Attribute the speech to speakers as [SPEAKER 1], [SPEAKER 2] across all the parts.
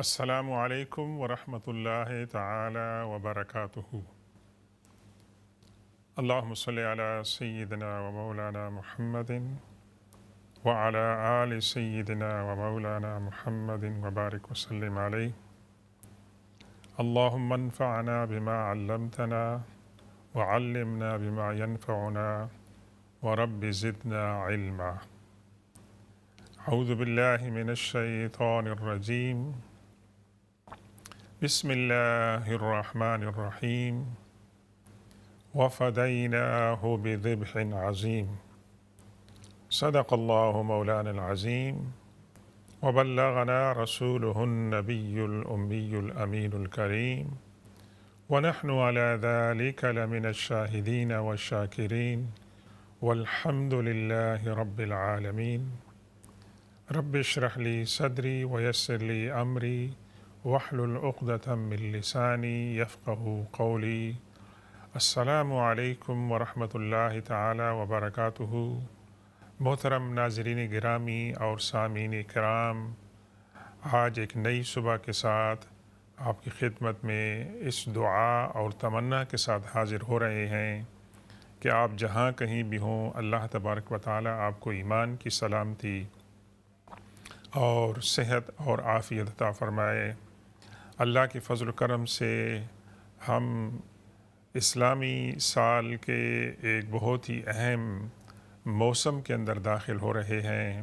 [SPEAKER 1] السلام علیکم ورحمۃ اللہ تعالی وبرکاتہ۔ اللہم صلی علی سیدنا و مولانا محمد وعلی آل سیدنا و مولانا محمد وبارک وسلم علیہ۔ اللہم انفعنا بما علمتنا وعلمنا بما ينفعنا ورب زدنا علما۔ اعوذ باللہ من الشیطان الرجیم، بسم اللہ الرحمن الرحیم، وفدیناہ بذبح عظیم۔ صدق اللہ مولانا العظیم، وبلغنا رسولہ النبی الأمی الأمین الکریم، ونحن على ذلك لمن الشاہدین والشاکرین، والحمد للہ رب العالمین۔ رب اشرح لی صدری ویسر لی امری واحلل عقدۃ من لسانی یفقہوا قولی۔ السلام علیکم ورحمۃ اللہ تعالی وبرکاتہ۔ محترم ناظرین گرامی اور سامعین کرام، آج ایک نئی صبح کے ساتھ آپ کی خدمت میں اس دعا اور تمنا کے ساتھ حاضر ہو رہے ہیں کہ آپ جہاں کہیں بھی ہوں، اللہ تبارک و تعالی آپ کو ایمان کی سلامتی اور صحت اور عافیت عطا فرمائے۔ اللہ کے فضل و کرم سے ہم اسلامی سال کے ایک بہت ہی اہم موسم کے اندر داخل ہو رہے ہیں،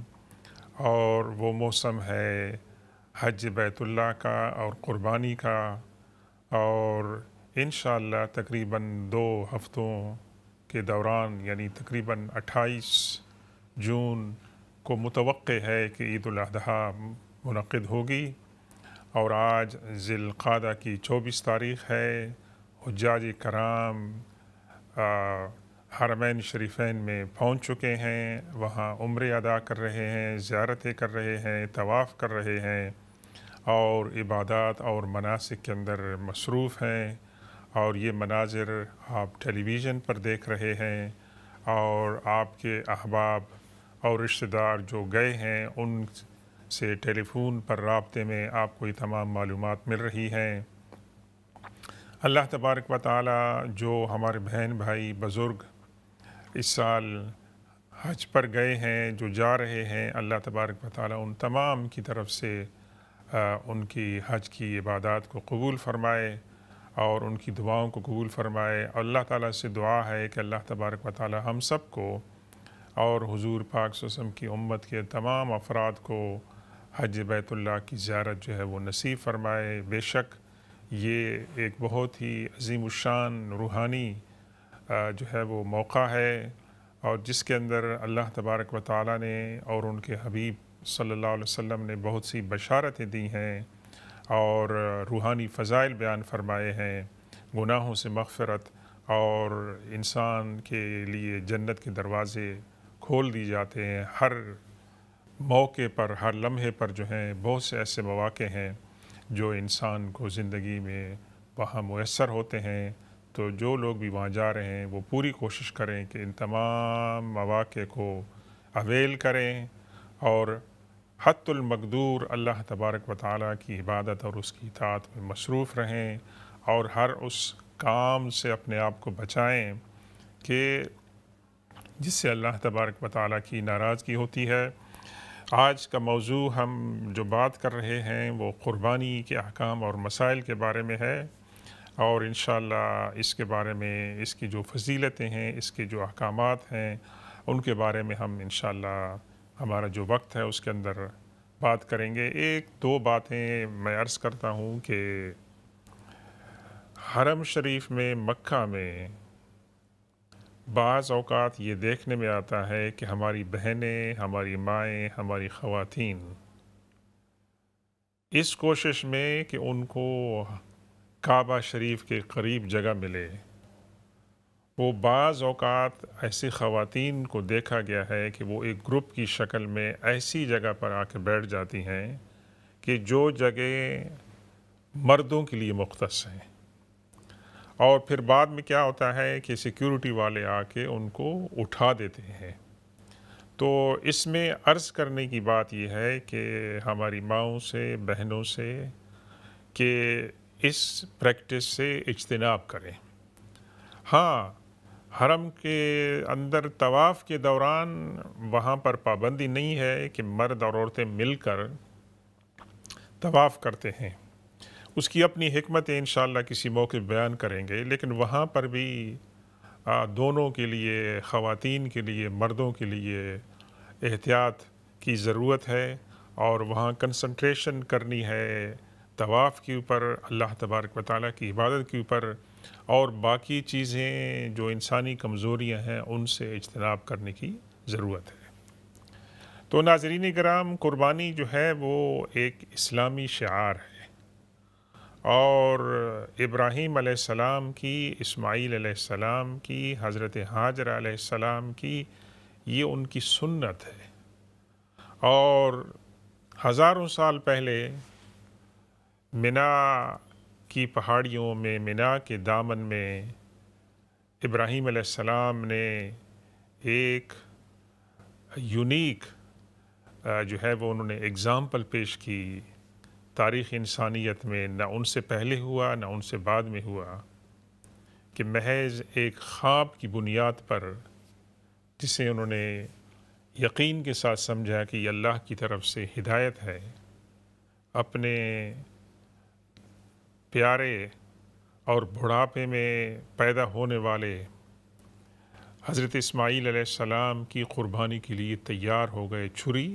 [SPEAKER 1] اور وہ موسم ہے حج بیت اللہ کا اور قربانی کا، اور انشاءاللہ تقریباً 2 ہفتوں کے دوران، یعنی تقریباً 28 جون کو متوقع ہے کہ عید الاضحیٰ منعقد ہوگی، اور آج ذی القعدہ کی 24 تاریخ ہے۔ حجاج کرام حرمین شریفین میں پہنچ چکے ہیں، وہاں عمرے ادا کر رہے ہیں، زیارتیں کر رہے ہیں، طواف کر رہے ہیں، اور عبادات اور مناسک کے اندر مصروف ہیں، اور یہ مناظر آپ ٹیلی ویژن پر دیکھ رہے ہیں، اور آپ کے احباب اور رشتہ دار جو گئے ہیں ان سے ٹیلی فون پر رابطے میں آپ کو یہ تمام معلومات مل رہی ہیں۔ اللہ تبارک و تعالی جو ہمارے بہن بھائی بزرگ اس سال حج پر گئے ہیں، جو جا رہے ہیں، اللہ تبارک و تعالی ان تمام کی طرف سے ان کی حج کی عبادات کو قبول فرمائے اور ان کی دعاؤں کو قبول فرمائے۔ اللہ تعالیٰ سے دعا ہے کہ اللہ تبارک و تعالی ہم سب کو اور حضور پاک صلی اللہ علیہ وسلم کی امت کے تمام افراد کو حج بیت اللہ کی زیارت جو ہے وہ نصیب فرمائے۔ بے شک یہ ایک بہت ہی عظیم الشان روحانی جو ہے وہ موقع ہے، اور جس کے اندر اللہ تبارک و تعالی نے اور ان کے حبیب صلی اللہ علیہ وسلم نے بہت سی بشارتیں دی ہیں اور روحانی فضائل بیان فرمائے ہیں، گناہوں سے مغفرت، اور انسان کے لیے جنت کے دروازے کھول دی جاتے ہیں۔ ہر موقع پر، ہر لمحے پر جو ہیں بہت سے ایسے مواقع ہیں جو انسان کو زندگی میں وہاں میسر ہوتے ہیں، تو جو لوگ بھی وہاں جا رہے ہیں وہ پوری کوشش کریں کہ ان تمام مواقع کو اویل کریں، اور حت المقدور اللہ تبارک و تعالیٰ کی عبادت اور اس کی اطاعت میں مصروف رہیں، اور ہر اس کام سے اپنے آپ کو بچائیں کہ جس سے اللہ تبارک و تعالیٰ کی ناراضگی ہوتی ہے۔ آج کا موضوع ہم جو بات کر رہے ہیں وہ قربانی کے احکام اور مسائل کے بارے میں ہے، اور انشاءاللہ اس کے بارے میں، اس کی جو فضیلتیں ہیں، اس کے جو احکامات ہیں، ان کے بارے میں ہم انشاءاللہ ہمارا جو وقت ہے اس کے اندر بات کریں گے۔ 1-2 باتیں میں عرض کرتا ہوں کہ حرم شریف میں، مکہ میں بعض اوقات یہ دیکھنے میں آتا ہے کہ ہماری بہنیں، ہماری مائیں، ہماری خواتین اس کوشش میں کہ ان کو کعبہ شریف کے قریب جگہ ملے، وہ بعض اوقات ایسی خواتین کو دیکھا گیا ہے کہ وہ ایک گروپ کی شکل میں ایسی جگہ پر آ کے بیٹھ جاتی ہیں کہ جو جگہ مردوں کے لیے مختص ہیں، اور پھر بعد میں کیا ہوتا ہے کہ سیکیورٹی والے آ کے ان کو اٹھا دیتے ہیں۔ تو اس میں عرض کرنے کی بات یہ ہے کہ ہماری ماؤں سے، بہنوں سے کہ اس پریکٹس سے اجتناب کریں۔ ہاں، حرم کے اندر طواف کے دوران وہاں پر پابندی نہیں ہے کہ مرد اور عورتیں مل کر طواف کرتے ہیں، اس کی اپنی حکمتیں انشاءاللہ کسی موقع بیان کریں گے، لیکن وہاں پر بھی دونوں کے لیے، خواتین کے لیے، مردوں کے لیے احتیاط کی ضرورت ہے، اور وہاں کنسنٹریشن کرنی ہے طواف کے اوپر، اللہ تبارک و تعالیٰ کی عبادت کے اوپر، اور باقی چیزیں جو انسانی کمزوریاں ہیں ان سے اجتناب کرنے کی ضرورت ہے۔ تو ناظرین کرام، قربانی جو ہے وہ ایک اسلامی شعار ہے، اور ابراہیم علیہ السلام کی، اسماعیل علیہ السلام کی، حضرت حاجر علیہ السلام کی یہ ان کی سنت ہے، اور ہزاروں سال پہلے مینا کی پہاڑیوں میں، مینا کے دامن میں ابراہیم علیہ السلام نے ایک یونیک جو ہے وہ انہوں نے اگزامپل پیش کی تاریخ انسانیت میں، نہ ان سے پہلے ہوا نہ ان سے بعد میں ہوا، کہ محض ایک خواب کی بنیاد پر، جسے انہوں نے یقین کے ساتھ سمجھا کہ یہ اللہ کی طرف سے ہدایت ہے، اپنے پیارے اور بڑھاپے میں پیدا ہونے والے حضرت اسماعیل علیہ السلام کی قربانی کے لیے تیار ہو گئے، چھری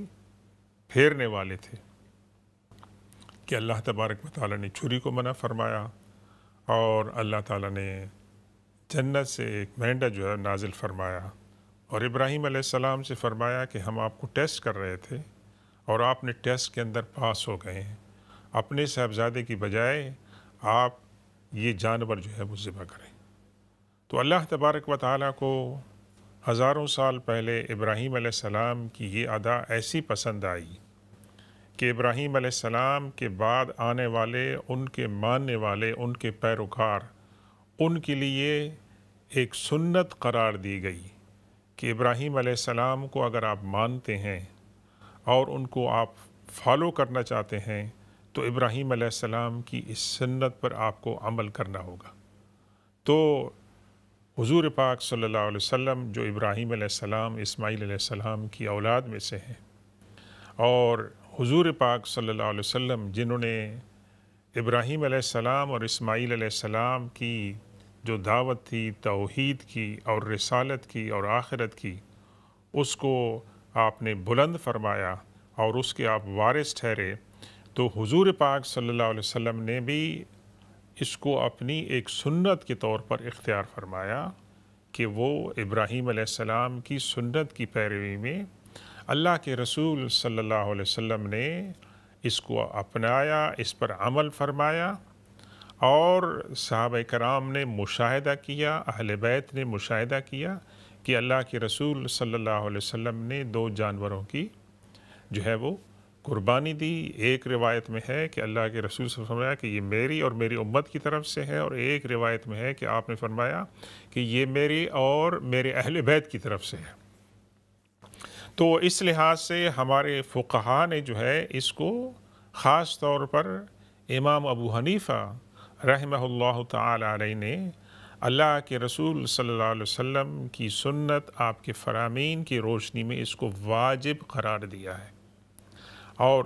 [SPEAKER 1] پھیرنے والے تھے کہ اللہ تبارک و تعالیٰ نے چھری کو منع فرمایا، اور اللہ تعالیٰ نے جنت سے ایک مینڈا جو ہے نازل فرمایا، اور ابراہیم علیہ السلام سے فرمایا کہ ہم آپ کو ٹیسٹ کر رہے تھے اور آپ نے ٹیسٹ کے اندر پاس ہو گئے ہیں، اپنے صاحبزادے کی بجائے آپ یہ جانور جو ہے وہ ذبح کریں۔ تو اللہ تبارک و تعالیٰ کو ہزاروں سال پہلے ابراہیم علیہ السلام کی یہ ادا ایسی پسند آئی کہ ابراہیم علیہ السلام کے بعد آنے والے، ان کے ماننے والے، ان کے پیروکار، ان کے لیے ایک سنت قرار دی گئی کہ ابراہیم علیہ السلام کو اگر آپ مانتے ہیں اور ان کو آپ فالو کرنا چاہتے ہیں تو ابراہیم علیہ السلام کی اس سنت پر آپ کو عمل کرنا ہوگا۔ تو حضور پاک صلی اللہ علیہ وسلم جو ابراہیم علیہ السلام، اسماعیل علیہ السلام کی اولاد میں سے ہیں، اور حضور پاک صلی اللہ علیہ وسلم جنہوں نے ابراہیم علیہ السلام اور اسماعیل علیہ السلام کی جو دعوت تھی توحید کی اور رسالت کی اور آخرت کی، اس کو آپ نے بلند فرمایا اور اس کے آپ وارث ٹھہرے، تو حضور پاک صلی اللہ علیہ وسلم نے بھی اس کو اپنی ایک سنت کے طور پر اختیار فرمایا کہ وہ ابراہیم علیہ السلام کی سنت کی پیروی میں اللہ کے رسول صلی اللہ علیہ وسلم نے اس کو اپنایا، اس پر عمل فرمایا، اور صحابہ کرام نے مشاہدہ کیا، اہل بیت نے مشاہدہ کیا کہ اللہ کے رسول صلی اللہ علیہ وسلم نے 2 جانوروں کی جو ہے وہ قربانی دی۔ ایک روایت میں ہے کہ اللہ کے رسول صلی اللہ علیہ وسلم نے فرمایا کہ یہ میری اور میری امت کی طرف سے ہے، اور ایک روایت میں ہے کہ آپ نے فرمایا کہ یہ میری اور میرے اہل بیت کی طرف سے ہے۔ تو اس لحاظ سے ہمارے فقہاء نے جو ہے اس کو خاص طور پر امام ابو حنیفہ رحمہ اللہ تعالی علیہ نے اللہ کے رسول صلی اللہ علیہ وسلم کی سنت، آپ کے فرامین کی روشنی میں اس کو واجب قرار دیا ہے، اور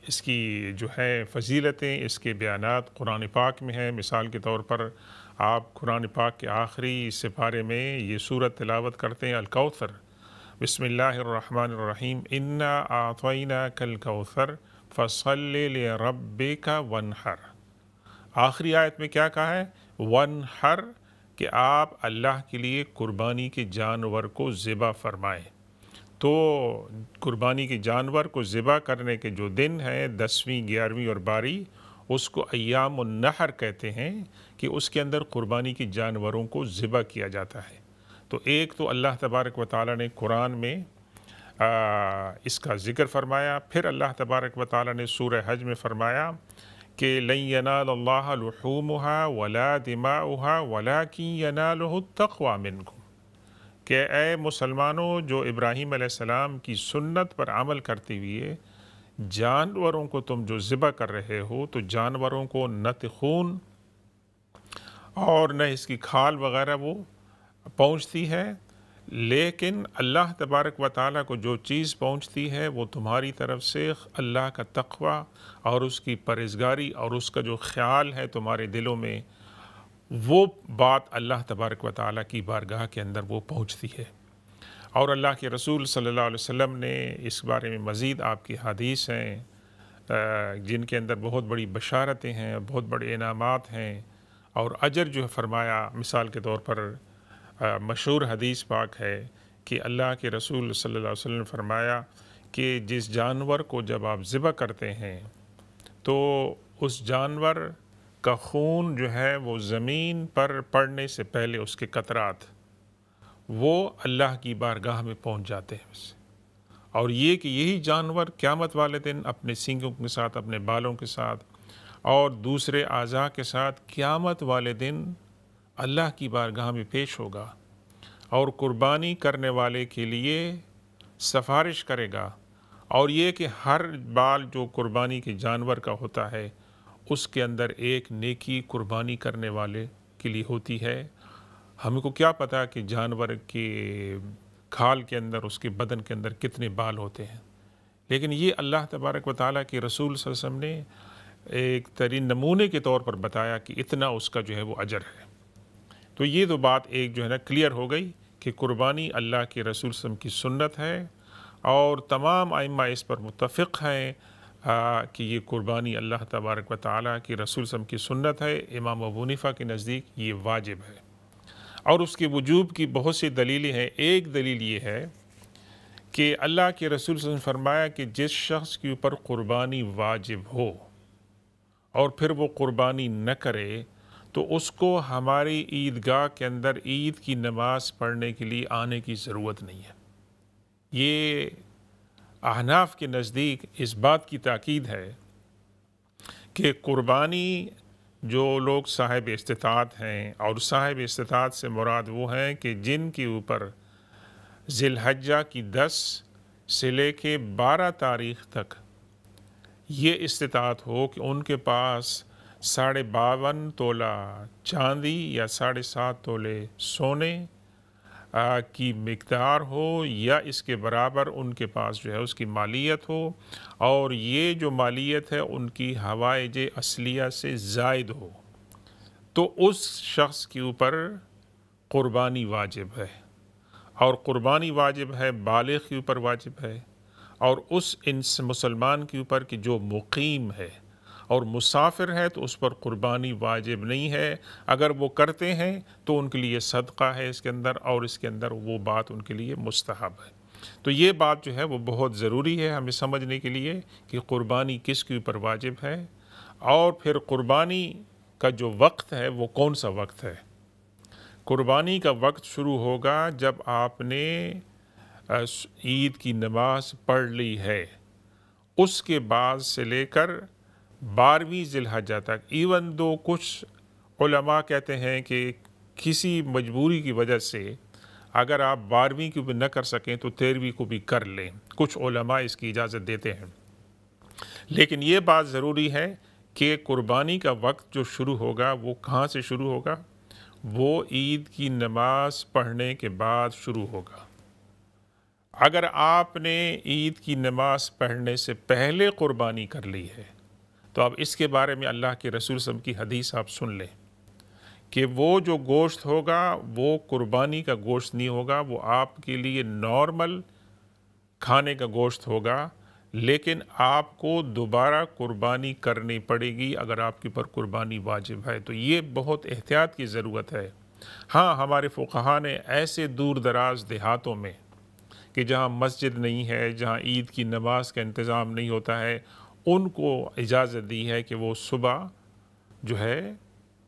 [SPEAKER 1] اس کی جو ہے فضیلتیں، اس کے بیانات قرآن پاک میں ہیں۔ مثال کے طور پر آپ قرآن پاک کے آخری سپارے میں یہ سورت تلاوت کرتے ہیں، الکوثر، بسم اللہ الرحمن الرحیم، انا اعطیناک الکوثر فصل لربک وانحر۔ آخری آیت میں کیا کہا ہے؟ وانحر، کہ آپ اللہ کے لیے قربانی کے جانور کو ذبح فرمائیں۔ تو قربانی کے جانور کو ذبح کرنے کے جو دن ہیں، 10ویں، 11ویں اور 12، اس کو ایام النحر کہتے ہیں، کہ اس کے اندر قربانی کے جانوروں کو ذبح کیا جاتا ہے۔ تو ایک تو اللہ تبارک و تعالیٰ نے قرآن میں اس کا ذکر فرمایا، پھر اللہ تبارک و تعالیٰ نے سورہ حج میں فرمایا کہ لن ینال اللہ لحومها ولا دماؤها ولکن ینالہ التقوی منکم، کہ اے مسلمانوں جو ابراہیم علیہ السلام کی سنت پر عمل کرتے ہوئے جانوروں کو تم جو ذبح کر رہے ہو تو جانوروں کو نہ خون اور نہ اس کی کھال وغیرہ وہ پہنچتی ہے، لیکن اللہ تبارک و تعالیٰ کو جو چیز پہنچتی ہے وہ تمہاری طرف سے اللہ کا تقوی اور اس کی پرہیزگاری اور اس کا جو خیال ہے تمہارے دلوں میں، وہ بات اللہ تبارک و تعالیٰ کی بارگاہ کے اندر وہ پہنچتی ہے۔ اور اللہ کے رسول صلی اللہ علیہ وسلم نے اس بارے میں مزید آپ کی حدیث ہیں جن کے اندر بہت بڑی بشارتیں ہیں، بہت بڑے انعامات ہیں اور اجر جو ہے فرمایا۔ مثال کے طور پر مشہور حدیث پاک ہے کہ اللہ کے رسول صلی اللہ علیہ وسلم نے فرمایا کہ جس جانور کو جب آپ ذبح کرتے ہیں تو اس جانور کا خون جو ہے وہ زمین پر پڑنے سے پہلے اس کے قطرات وہ اللہ کی بارگاہ میں پہنچ جاتے ہیں اس سے، اور یہ کہ یہی جانور قیامت والے دن اپنے سینگوں کے ساتھ، اپنے بالوں کے ساتھ اور دوسرے اعضاء کے ساتھ قیامت والے دن اللہ کی بارگاہ میں پیش ہوگا اور قربانی کرنے والے کے لیے سفارش کرے گا، اور یہ کہ ہر بال جو قربانی کے جانور کا ہوتا ہے اس کے اندر ایک نیکی قربانی کرنے والے کے لیے ہوتی ہے۔ ہم کو کیا پتا کہ جانور کے کھال کے اندر، اس کے بدن کے اندر کتنے بال ہوتے ہیں، لیکن یہ اللہ تبارک و تعالیٰ کے رسول صلی اللہ علیہ وسلم نے ایک ترین نمونے کے طور پر بتایا کہ اتنا اس کا جو ہے وہ اجر ہے۔ تو یہ تو بات ایک جو ہے نا کلیئر ہو گئی کہ قربانی اللہ کے رسول صلی اللہ علیہ وسلم کی سنت ہے، اور تمام ائمہ اس پر متفق ہیں کہ یہ قربانی اللہ تبارک و تعالیٰ کی رسول صلی اللہ علیہ وسلم کی سنت ہے۔ امام ابو حنیفہ کے نزدیک یہ واجب ہے، اور اس کے وجوب کی بہت سی دلیلیں ہیں۔ ایک دلیل یہ ہے کہ اللہ کے رسول صلی اللہ علیہ وسلم نے فرمایا کہ جس شخص کے اوپر قربانی واجب ہو اور پھر وہ قربانی نہ کرے تو اس کو ہماری عیدگاہ کے اندر عید کی نماز پڑھنے کے لیے آنے کی ضرورت نہیں ہے۔ یہ احناف کے نزدیک اس بات کی تاکید ہے کہ قربانی جو لوگ صاحب استطاعت ہیں، اور صاحب استطاعت سے مراد وہ ہیں کہ جن کے اوپر ذی الحجہ کی 10 سے لے کے 12 تاریخ تک یہ استطاعت ہو کہ ان کے پاس 52.5 تولہ چاندی یا 7.5 تولے سونے کی مقدار ہو یا اس کے برابر ان کے پاس جو ہے اس کی مالیت ہو، اور یہ جو مالیت ہے ان کی حوائج اصلیہ سے زائد ہو، تو اس شخص کے اوپر قربانی واجب ہے۔ اور قربانی واجب ہے، بالغ کے اوپر واجب ہے، اور اس مسلمان کے اوپر کہ جو مقیم ہے اور مسافر ہے تو اس پر قربانی واجب نہیں ہے۔ اگر وہ کرتے ہیں تو ان کے لیے صدقہ ہے اس کے اندر، اور اس کے اندر وہ بات ان کے لیے مستحب ہے۔ تو یہ بات جو ہے وہ بہت ضروری ہے ہمیں سمجھنے کے لیے کہ قربانی کس کے اوپر واجب ہے، اور پھر قربانی کا جو وقت ہے وہ کون سا وقت ہے۔ قربانی کا وقت شروع ہوگا جب آپ نے عید کی نماز پڑھ لی ہے، اس کے بعد سے لے کر 12ویں ذی الحجہ تک۔ ایون دو کچھ علماء کہتے ہیں کہ کسی مجبوری کی وجہ سے اگر آپ 12ویں کو بھی نہ کر سکیں تو 13ویں کو بھی کر لیں، کچھ علماء اس کی اجازت دیتے ہیں، لیکن یہ بات ضروری ہے کہ قربانی کا وقت جو شروع ہوگا وہ کہاں سے شروع ہوگا؟ وہ عید کی نماز پڑھنے کے بعد شروع ہوگا۔ اگر آپ نے عید کی نماز پڑھنے سے پہلے قربانی کر لی ہے تو اب اس کے بارے میں اللہ کے رسول صلی اللہ علیہ وسلم کی حدیث آپ سن لیں کہ وہ جو گوشت ہوگا وہ قربانی کا گوشت نہیں ہوگا، وہ آپ کے لیے نارمل کھانے کا گوشت ہوگا، لیکن آپ کو دوبارہ قربانی کرنی پڑے گی اگر آپ کے اوپر قربانی واجب ہے۔ تو یہ بہت احتیاط کی ضرورت ہے۔ ہاں، ہمارے فقہاء نے ایسے دور دراز دیہاتوں میں کہ جہاں مسجد نہیں ہے، جہاں عید کی نماز کا انتظام نہیں ہوتا ہے، ان کو اجازت دی ہے کہ وہ صبح جو ہے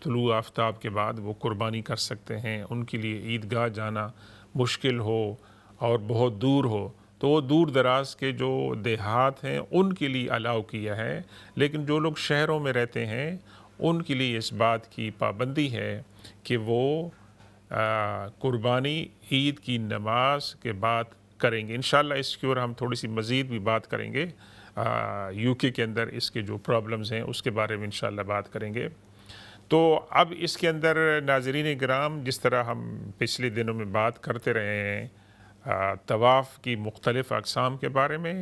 [SPEAKER 1] طلوع آفتاب کے بعد وہ قربانی کر سکتے ہیں۔ ان کے لیے عیدگاہ جانا مشکل ہو اور بہت دور ہو تو وہ دور دراز کے جو دیہات ہیں ان کے لیے الاؤ کیا ہے، لیکن جو لوگ شہروں میں رہتے ہیں ان کے لیے اس بات کی پابندی ہے کہ وہ قربانی عید کی نماز کے بعد کریں گے۔ انشاءاللہ اس کی اور ہم تھوڑی سی مزید بھی بات کریں گے UK کے اندر اس کے جو پرابلمز ہیں اس کے بارے میں انشاءاللہ بات کریں گے۔ تو اب اس کے اندر ناظرین کرام، جس طرح ہم پچھلے دنوں میں بات کرتے رہے ہیں طواف کی مختلف اقسام کے بارے میں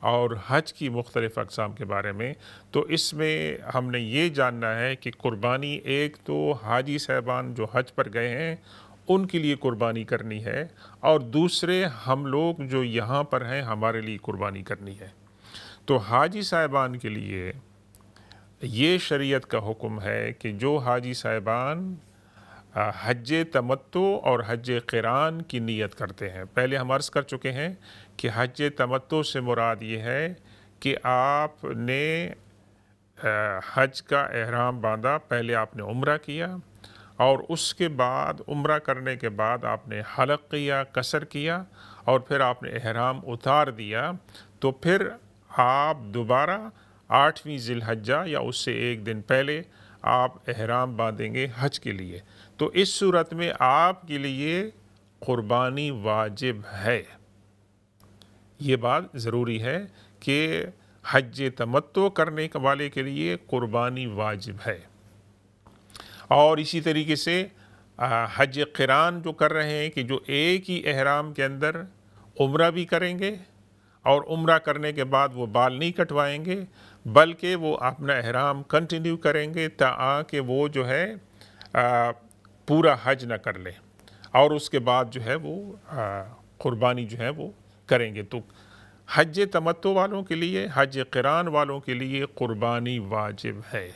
[SPEAKER 1] اور حج کی مختلف اقسام کے بارے میں، تو اس میں ہم نے یہ جاننا ہے کہ قربانی ایک تو حاجی صاحبان جو حج پر گئے ہیں ان کے لیے قربانی کرنی ہے، اور دوسرے ہم لوگ جو یہاں پر ہیں ہمارے لیے قربانی کرنی ہے۔ تو حاجی صاحبان کے لیے یہ شریعت کا حکم ہے کہ جو حاجی صاحبان حج تمتع اور حج قران کی نیت کرتے ہیں، پہلے ہم عرض کر چکے ہیں کہ حج تمتع سے مراد یہ ہے کہ آپ نے حج کا احرام باندھا، پہلے آپ نے عمرہ کیا اور اس کے بعد عمرہ کرنے کے بعد آپ نے حلق کیا، قصر کیا، اور پھر آپ نے احرام اتار دیا، تو پھر آپ دوبارہ 8ویں ذی الحجہ یا اس سے ایک دن پہلے آپ احرام باندھیں گے حج کے لیے۔ تو اس صورت میں آپ کے لیے قربانی واجب ہے۔ یہ بات ضروری ہے کہ حج تمتع کرنے والے کے لیے قربانی واجب ہے۔ اور اسی طریقے سے حج قران جو کر رہے ہیں کہ جو ایک ہی احرام کے اندر عمرہ بھی کریں گے اور عمرہ کرنے کے بعد وہ بال نہیں کٹوائیں گے، بلکہ وہ اپنا احرام کنٹینیو کریں گے تاکہ وہ جو ہے پورا حج نہ کر لیں، اور اس کے بعد جو ہے وہ قربانی جو ہے وہ کریں گے۔ تو حج تمتع والوں کے لیے، حج قران والوں کے لیے قربانی واجب ہے۔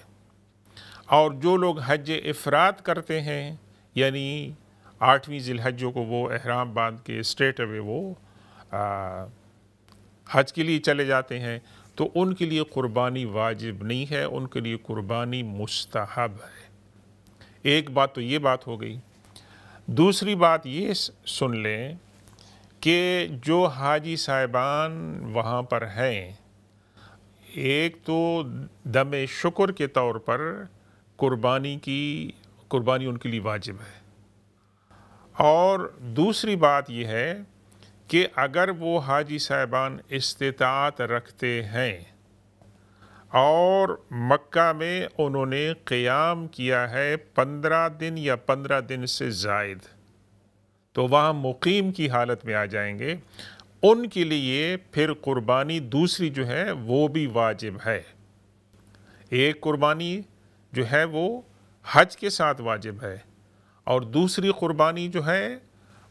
[SPEAKER 1] اور جو لوگ حج افراد کرتے ہیں، یعنی 8ویں ذی الحجہ کو وہ احرام باندھ کے اسٹریٹ اوے وہ حج کے لیے چلے جاتے ہیں، تو ان کے لیے قربانی واجب نہیں ہے، ان کے لیے قربانی مستحب ہے۔ ایک بات تو یہ بات ہو گئی۔ دوسری بات یہ سن لیں کہ جو حاجی صاحبان وہاں پر ہیں، ایک تو دم شکر کے طور پر قربانی ان کے لیے واجب ہے، اور دوسری بات یہ ہے کہ اگر وہ حاجی صاحبان استطاعت رکھتے ہیں اور مکہ میں انہوں نے قیام کیا ہے 15 دن یا 15 دن سے زائد، تو وہاں مقیم کی حالت میں آ جائیں گے، ان کے لیے پھر قربانی دوسری جو ہے وہ بھی واجب ہے۔ ایک قربانی جو ہے وہ حج کے ساتھ واجب ہے، اور دوسری قربانی جو ہے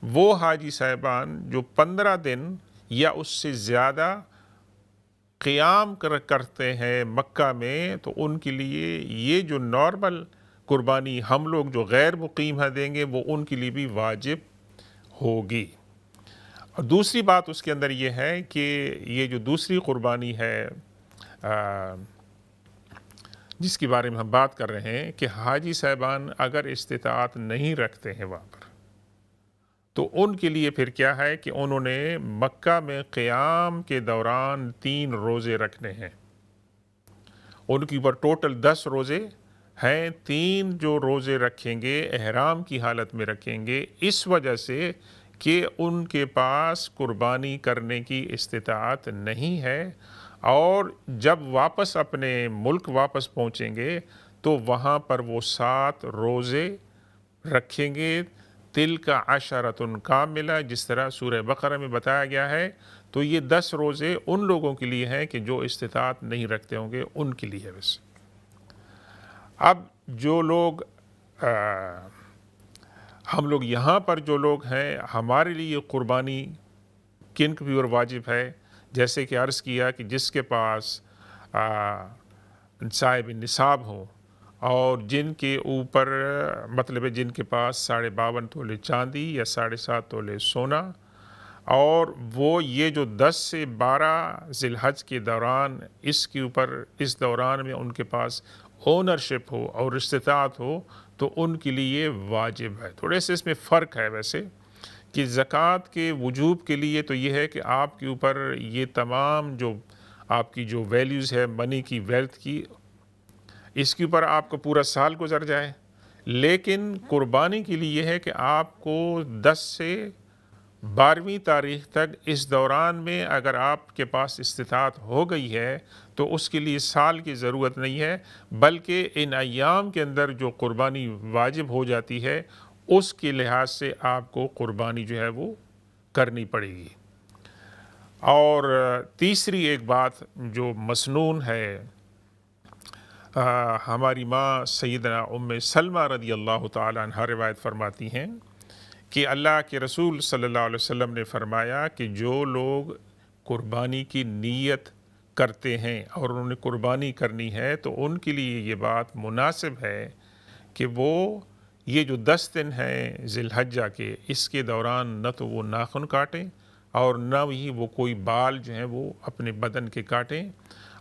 [SPEAKER 1] وہ حاجی صاحبان جو 15 دن یا اس سے زیادہ قیام کرتے ہیں مکہ میں، تو ان کے لیے یہ جو نارمل قربانی ہم لوگ جو غیر مقیم ہیں دیں گے وہ ان کے لیے بھی واجب ہوگی۔ اور دوسری بات اس کے اندر یہ ہے کہ یہ جو دوسری قربانی ہے جس کے بارے میں ہم بات کر رہے ہیں کہ حاجی صاحبان اگر استطاعت نہیں رکھتے ہیں وہاں پر، تو ان کے لیے پھر کیا ہے کہ انہوں نے مکہ میں قیام کے دوران 3 روزے رکھنے ہیں۔ ان کے اوپر ٹوٹل 10 روزے ہیں، 3 جو روزے رکھیں گے احرام کی حالت میں رکھیں گے، اس وجہ سے کہ ان کے پاس قربانی کرنے کی استطاعت نہیں ہے، اور جب واپس اپنے ملک واپس پہنچیں گے تو وہاں پر وہ 7 روزے رکھیں گے، تلک عشرۃ کاملہ، جس طرح سورہ بقرہ میں بتایا گیا ہے۔ تو یہ 10 روزے ان لوگوں کے لیے ہیں کہ جو استطاعت نہیں رکھتے ہوں گے، ان کے لیے ہے۔ بس اب جو لوگ ہم لوگ یہاں پر جو لوگ ہیں، ہمارے لیے قربانی کن کے اوپر واجب ہے، جیسے کہ عرض کیا کہ جس کے پاس صاحب نصاب ہوں اور جن کے اوپر مطلب ہے جن کے پاس 52.5 تولے چاندی یا 7.5 تولے سونا، اور وہ یہ جو 10 سے 12 ذی الحج کے دوران اس کے اوپر اس دوران میں ان کے پاس اونرشپ ہو اور استطاعت ہو، تو ان کے لیے واجب ہے۔ تھوڑے سے اس میں فرق ہے ویسے کہ زکوٰۃ کے وجوب کے لیے تو یہ ہے کہ آپ کے اوپر یہ تمام جو آپ کی جو ویلیوز ہے منی کی، ویلتھ کی، اس کے اوپر آپ کو پورا سال گزر جائے، لیکن قربانی کے لیے یہ ہے کہ آپ کو 10 سے 12ویں تاریخ تک اس دوران میں اگر آپ کے پاس استطاعت ہو گئی ہے تو اس کے لیے سال کی ضرورت نہیں ہے، بلکہ ان ایام کے اندر جو قربانی واجب ہو جاتی ہے اس کے لحاظ سے آپ کو قربانی جو ہے وہ کرنی پڑے گی۔ اور تیسری ایک بات جو مسنون ہے، ہماری ماں سیدنا ام سلمہ رضی اللہ تعالیٰ عنہ روایت فرماتی ہیں کہ اللہ کے رسول صلی اللہ علیہ وسلم نے فرمایا کہ جو لوگ قربانی کی نیت کرتے ہیں اور انہوں نے قربانی کرنی ہے تو ان کے لیے یہ بات مناسب ہے کہ وہ یہ جو 10 دن ہیں ذی الحجہ کے، اس کے دوران نہ تو وہ ناخن کاٹیں اور نہ ہی وہ کوئی بال جو ہیں وہ اپنے بدن کے کاٹیں۔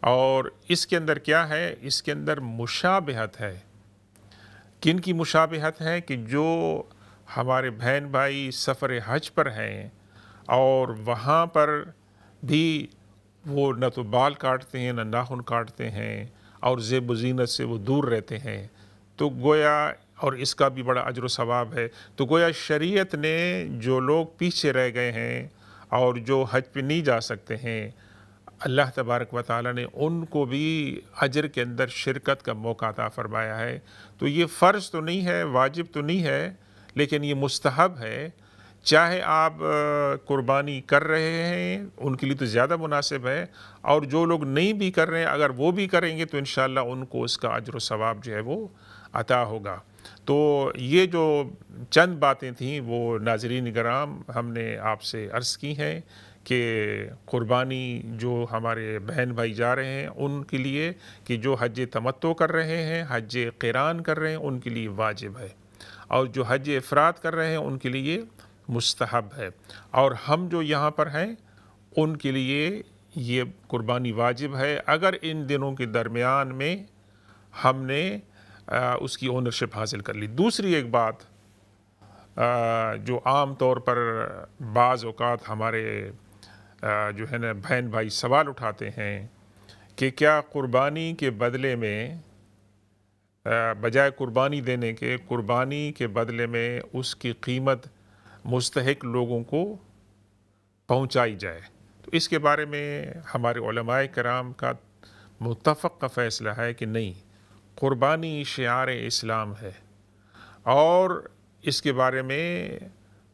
[SPEAKER 1] اور اس کے اندر کیا ہے؟ اس کے اندر مشابہت ہے۔ کن کی مشابہت ہے؟ کہ جو ہمارے بہن بھائی سفر حج پر ہیں اور وہاں پر بھی وہ نہ تو بال کاٹتے ہیں نہ ناخن کاٹتے ہیں اور زیب و زینت سے وہ دور رہتے ہیں، تو گویا اور اس کا بھی بڑا اجر و ثواب ہے، تو گویا شریعت نے جو لوگ پیچھے رہ گئے ہیں اور جو حج پہ نہیں جا سکتے ہیں، اللہ تبارک و تعالیٰ نے ان کو بھی اجر کے اندر شرکت کا موقع عطا فرمایا ہے۔ تو یہ فرض تو نہیں ہے، واجب تو نہیں ہے، لیکن یہ مستحب ہے۔ چاہے آپ قربانی کر رہے ہیں ان کے لیے تو زیادہ مناسب ہے، اور جو لوگ نہیں بھی کر رہے ہیں اگر وہ بھی کریں گے تو انشاءاللہ ان کو اس کا اجر و ثواب جو ہے وہ عطا ہوگا۔ تو یہ جو چند باتیں تھیں وہ ناظرین کرام ہم نے آپ سے عرض کی ہیں کہ قربانی جو ہمارے بہن بھائی جا رہے ہیں ان کے لیے، کہ جو حج تمتع کر رہے ہیں، حج قران کر رہے ہیں، ان کے لیے واجب ہے، اور جو حج افراد کر رہے ہیں ان کے لیے مستحب ہے، اور ہم جو یہاں پر ہیں ان کے لیے یہ قربانی واجب ہے اگر ان دنوں کے درمیان میں ہم نے اس کی اونرشپ حاصل کر لی۔ دوسری ایک بات جو عام طور پر بعض اوقات ہمارے جو ہے نا بہن بھائی سوال اٹھاتے ہیں کہ کیا قربانی کے بدلے میں بجائے قربانی دینے کے، قربانی کے بدلے میں اس کی قیمت مستحق لوگوں کو پہنچائی جائے؟ تو اس کے بارے میں ہمارے علماء کرام کا متفق کا فیصلہ ہے کہ نہیں، قربانی شعار اسلام ہے، اور اس کے بارے میں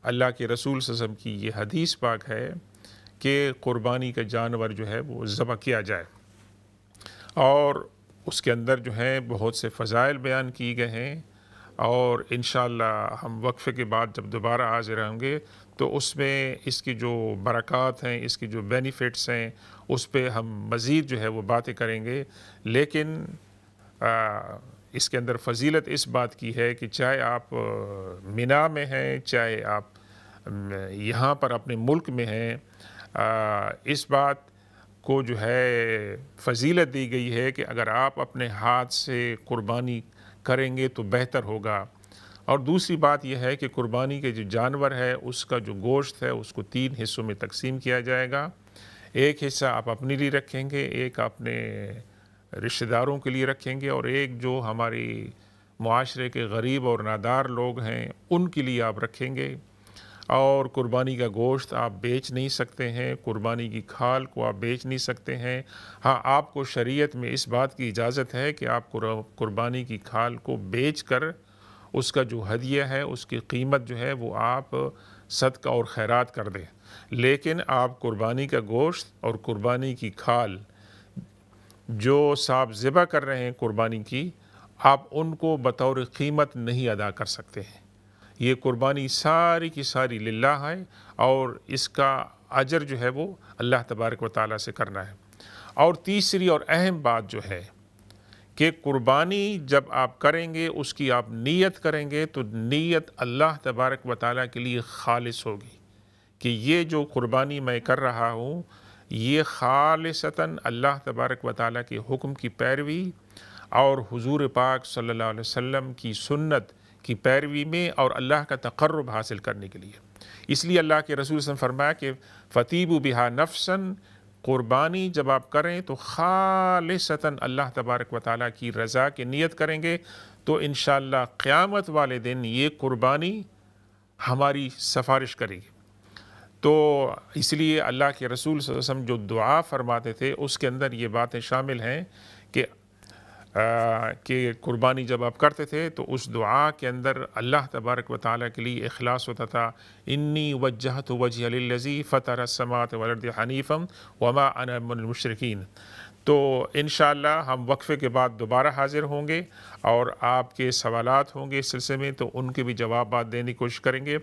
[SPEAKER 1] اللہ کے رسول صلی اللہ علیہ وسلم کی یہ حدیث پاک ہے کہ قربانی کا جانور جو ہے وہ ذبح کیا جائے، اور اس کے اندر جو ہے بہت سے فضائل بیان کیے گئے ہیں، اور انشاءاللہ ہم وقفے کے بعد جب دوبارہ حاضر ہوں گے تو اس میں اس کی جو برکات ہیں، اس کی جو بینیفٹس ہیں، اس پہ ہم مزید جو ہے وہ باتیں کریں گے۔ لیکن اس کے اندر فضیلت اس بات کی ہے کہ چاہے آپ مینا میں ہیں، چاہے آپ یہاں پر اپنے ملک میں ہیں، اس بات کو جو ہے فضیلت دی گئی ہے کہ اگر آپ اپنے ہاتھ سے قربانی کریں گے تو بہتر ہوگا۔ اور دوسری بات یہ ہے کہ قربانی کے جو جانور ہے اس کا جو گوشت ہے اس کو 3 حصوں میں تقسیم کیا جائے گا۔ ایک حصہ آپ اپنے لیے رکھیں گے، ایک اپنے رشتہ داروں کے لیے رکھیں گے، اور ایک جو ہماری معاشرے کے غریب اور نادار لوگ ہیں ان کے لیے آپ رکھیں گے۔ اور قربانی کا گوشت آپ بیچ نہیں سکتے ہیں، قربانی کی کھال کو آپ بیچ نہیں سکتے ہیں۔ ہاں، آپ کو شریعت میں اس بات کی اجازت ہے کہ آپ قربانی کی کھال کو بیچ کر اس کا جو ہدیہ ہے اس کی قیمت جو ہے وہ آپ صدقہ اور خیرات کر دیں، لیکن آپ قربانی کا گوشت اور قربانی کی کھال جو صاحب ذبح کر رہے ہیں قربانی کی، آپ ان کو بطور قیمت نہیں ادا کر سکتے ہیں۔ یہ قربانی ساری کی ساری للہ ہے، اور اس کا اجر جو ہے وہ اللہ تبارک و تعالیٰ سے کرنا ہے۔ اور تیسری اور اہم بات جو ہے کہ قربانی جب آپ کریں گے اس کی آپ نیت کریں گے تو نیت اللہ تبارک و تعالیٰ کے لیے خالص ہوگی، کہ یہ جو قربانی میں کر رہا ہوں یہ خالصتاً اللہ تبارک و تعالیٰ کے حکم کی پیروی اور حضور پاک صلی اللہ علیہ وسلم کی سنت کی پیروی میں اور اللہ کا تقرب حاصل کرنے کے لیے۔ اس لیے اللہ کے رسول صلی اللہ علیہ وسلم فرمایا کہ فَتِیبُوا بِہَا نَفْسًا، قربانی جب آپ کریں تو خالصتاً اللہ تبارک و تعالیٰ کی رضا کی نیت کریں گے تو انشاءاللہ قیامت والے دن یہ قربانی ہماری سفارش کرے گی۔ تو اس لیے اللہ کے رسول صلی اللہ علیہ وسلم جو دعا فرماتے تھے اس کے اندر یہ باتیں شامل ہیں کہ قربانی جب آپ کرتے تھے تو اس دعا کے اندر اللہ تبارک و تعالیٰ کے لیے اخلاص ہوتا تھا، انی وجہت وجہی للذی فطر السماوات والارض حنیفا وما انا من المشرکین۔ تو انشاءاللہ ہم وقفے کے بعد دوبارہ حاضر ہوں گے اور آپ کے سوالات ہوں گے اس سلسلے میں، تو ان کے بھی جوابات دینے کی کوشش کریں گے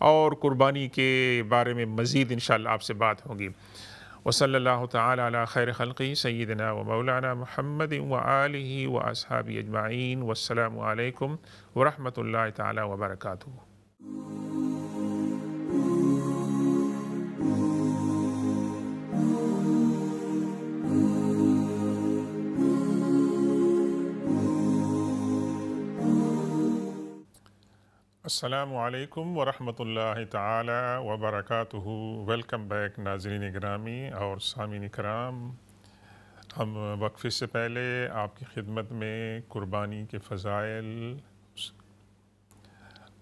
[SPEAKER 1] اور قربانی کے بارے میں مزید انشاءاللہ آپ سے بات ہوگی۔ وصلی اللہ تعالی علی خیر خلقہ سیدنا و مولانا محمد و آلہ و اصحابہ اجمعین، والسلام علیکم ورحمۃ اللہ تعالی وبرکاتہ۔ السلام علیکم ورحمۃ اللہ تعالی وبرکاتہ۔ ویلکم بیک ناظرین گرامی اور سامعین کرام، ہم وقفے سے پہلے آپ کی خدمت میں قربانی کے فضائل۔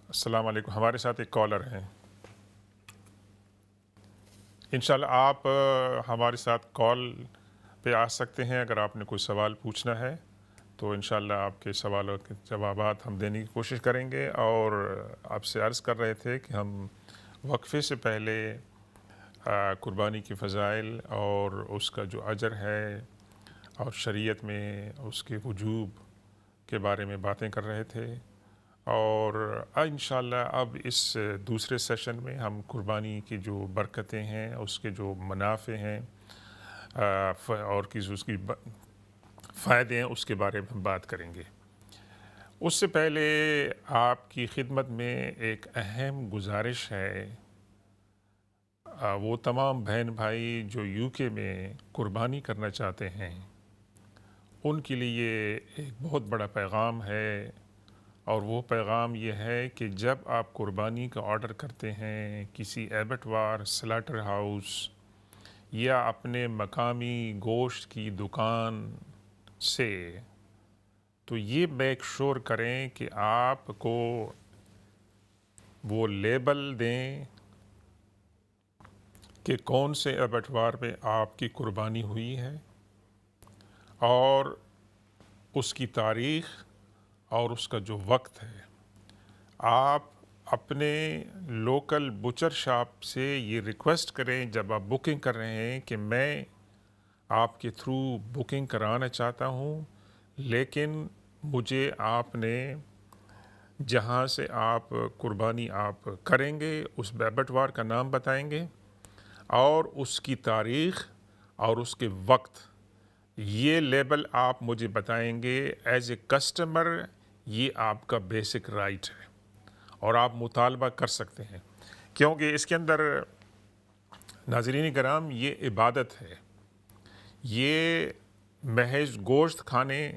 [SPEAKER 1] السلام علیکم، ہمارے ساتھ ایک کالر ہیں، انشاءاللہ آپ ہمارے ساتھ کال پہ آ سکتے ہیں اگر آپ نے کوئی سوال پوچھنا ہے تو انشاءاللہ آپ کے سوالوں کے جوابات ہم دینے کی کوشش کریں گے۔ اور آپ سے عرض کر رہے تھے کہ ہم وقفے سے پہلے قربانی کی فضائل اور اس کا جو اجر ہے اور شریعت میں اس کے وجوب کے بارے میں باتیں کر رہے تھے، اور انشاءاللہ اب اس دوسرے سیشن میں ہم قربانی کی جو برکتیں ہیں، اس کے جو منافع ہیں اور اس کی فائدے ہیں، اس کے بارے میں ہم بات کریں گے۔ اس سے پہلے آپ کی خدمت میں ایک اہم گزارش ہے، وہ تمام بہن بھائی جو UK میں قربانی کرنا چاہتے ہیں ان کے لیے ایک بہت بڑا پیغام ہے، اور وہ پیغام یہ ہے کہ جب آپ قربانی کا آرڈر کرتے ہیں کسی ایبٹوار، سلاٹر ہاؤس یا اپنے مقامی گوشت کی دکان سے، تو یہ میک شور کریں کہ آپ کو وہ لیبل دیں کہ کون سے ایبٹوار پہ آپ کی قربانی ہوئی ہے، اور اس کی تاریخ اور اس کا جو وقت ہے۔ آپ اپنے لوکل بچر شاپ سے یہ ریکویسٹ کریں جب آپ بکنگ کر رہے ہیں کہ میں آپ کے تھرو بکنگ کرانا چاہتا ہوں، لیکن مجھے آپ نے جہاں سے آپ قربانی آپ کریں گے اس ایبٹوار کا نام بتائیں گے اور اس کی تاریخ اور اس کے وقت، یہ لیبل آپ مجھے بتائیں گے ایز اے کسٹمر۔ یہ آپ کا بیسک رائٹ ہے اور آپ مطالبہ کر سکتے ہیں، کیونکہ اس کے اندر ناظرین کرام یہ عبادت ہے، یہ محض گوشت کھانے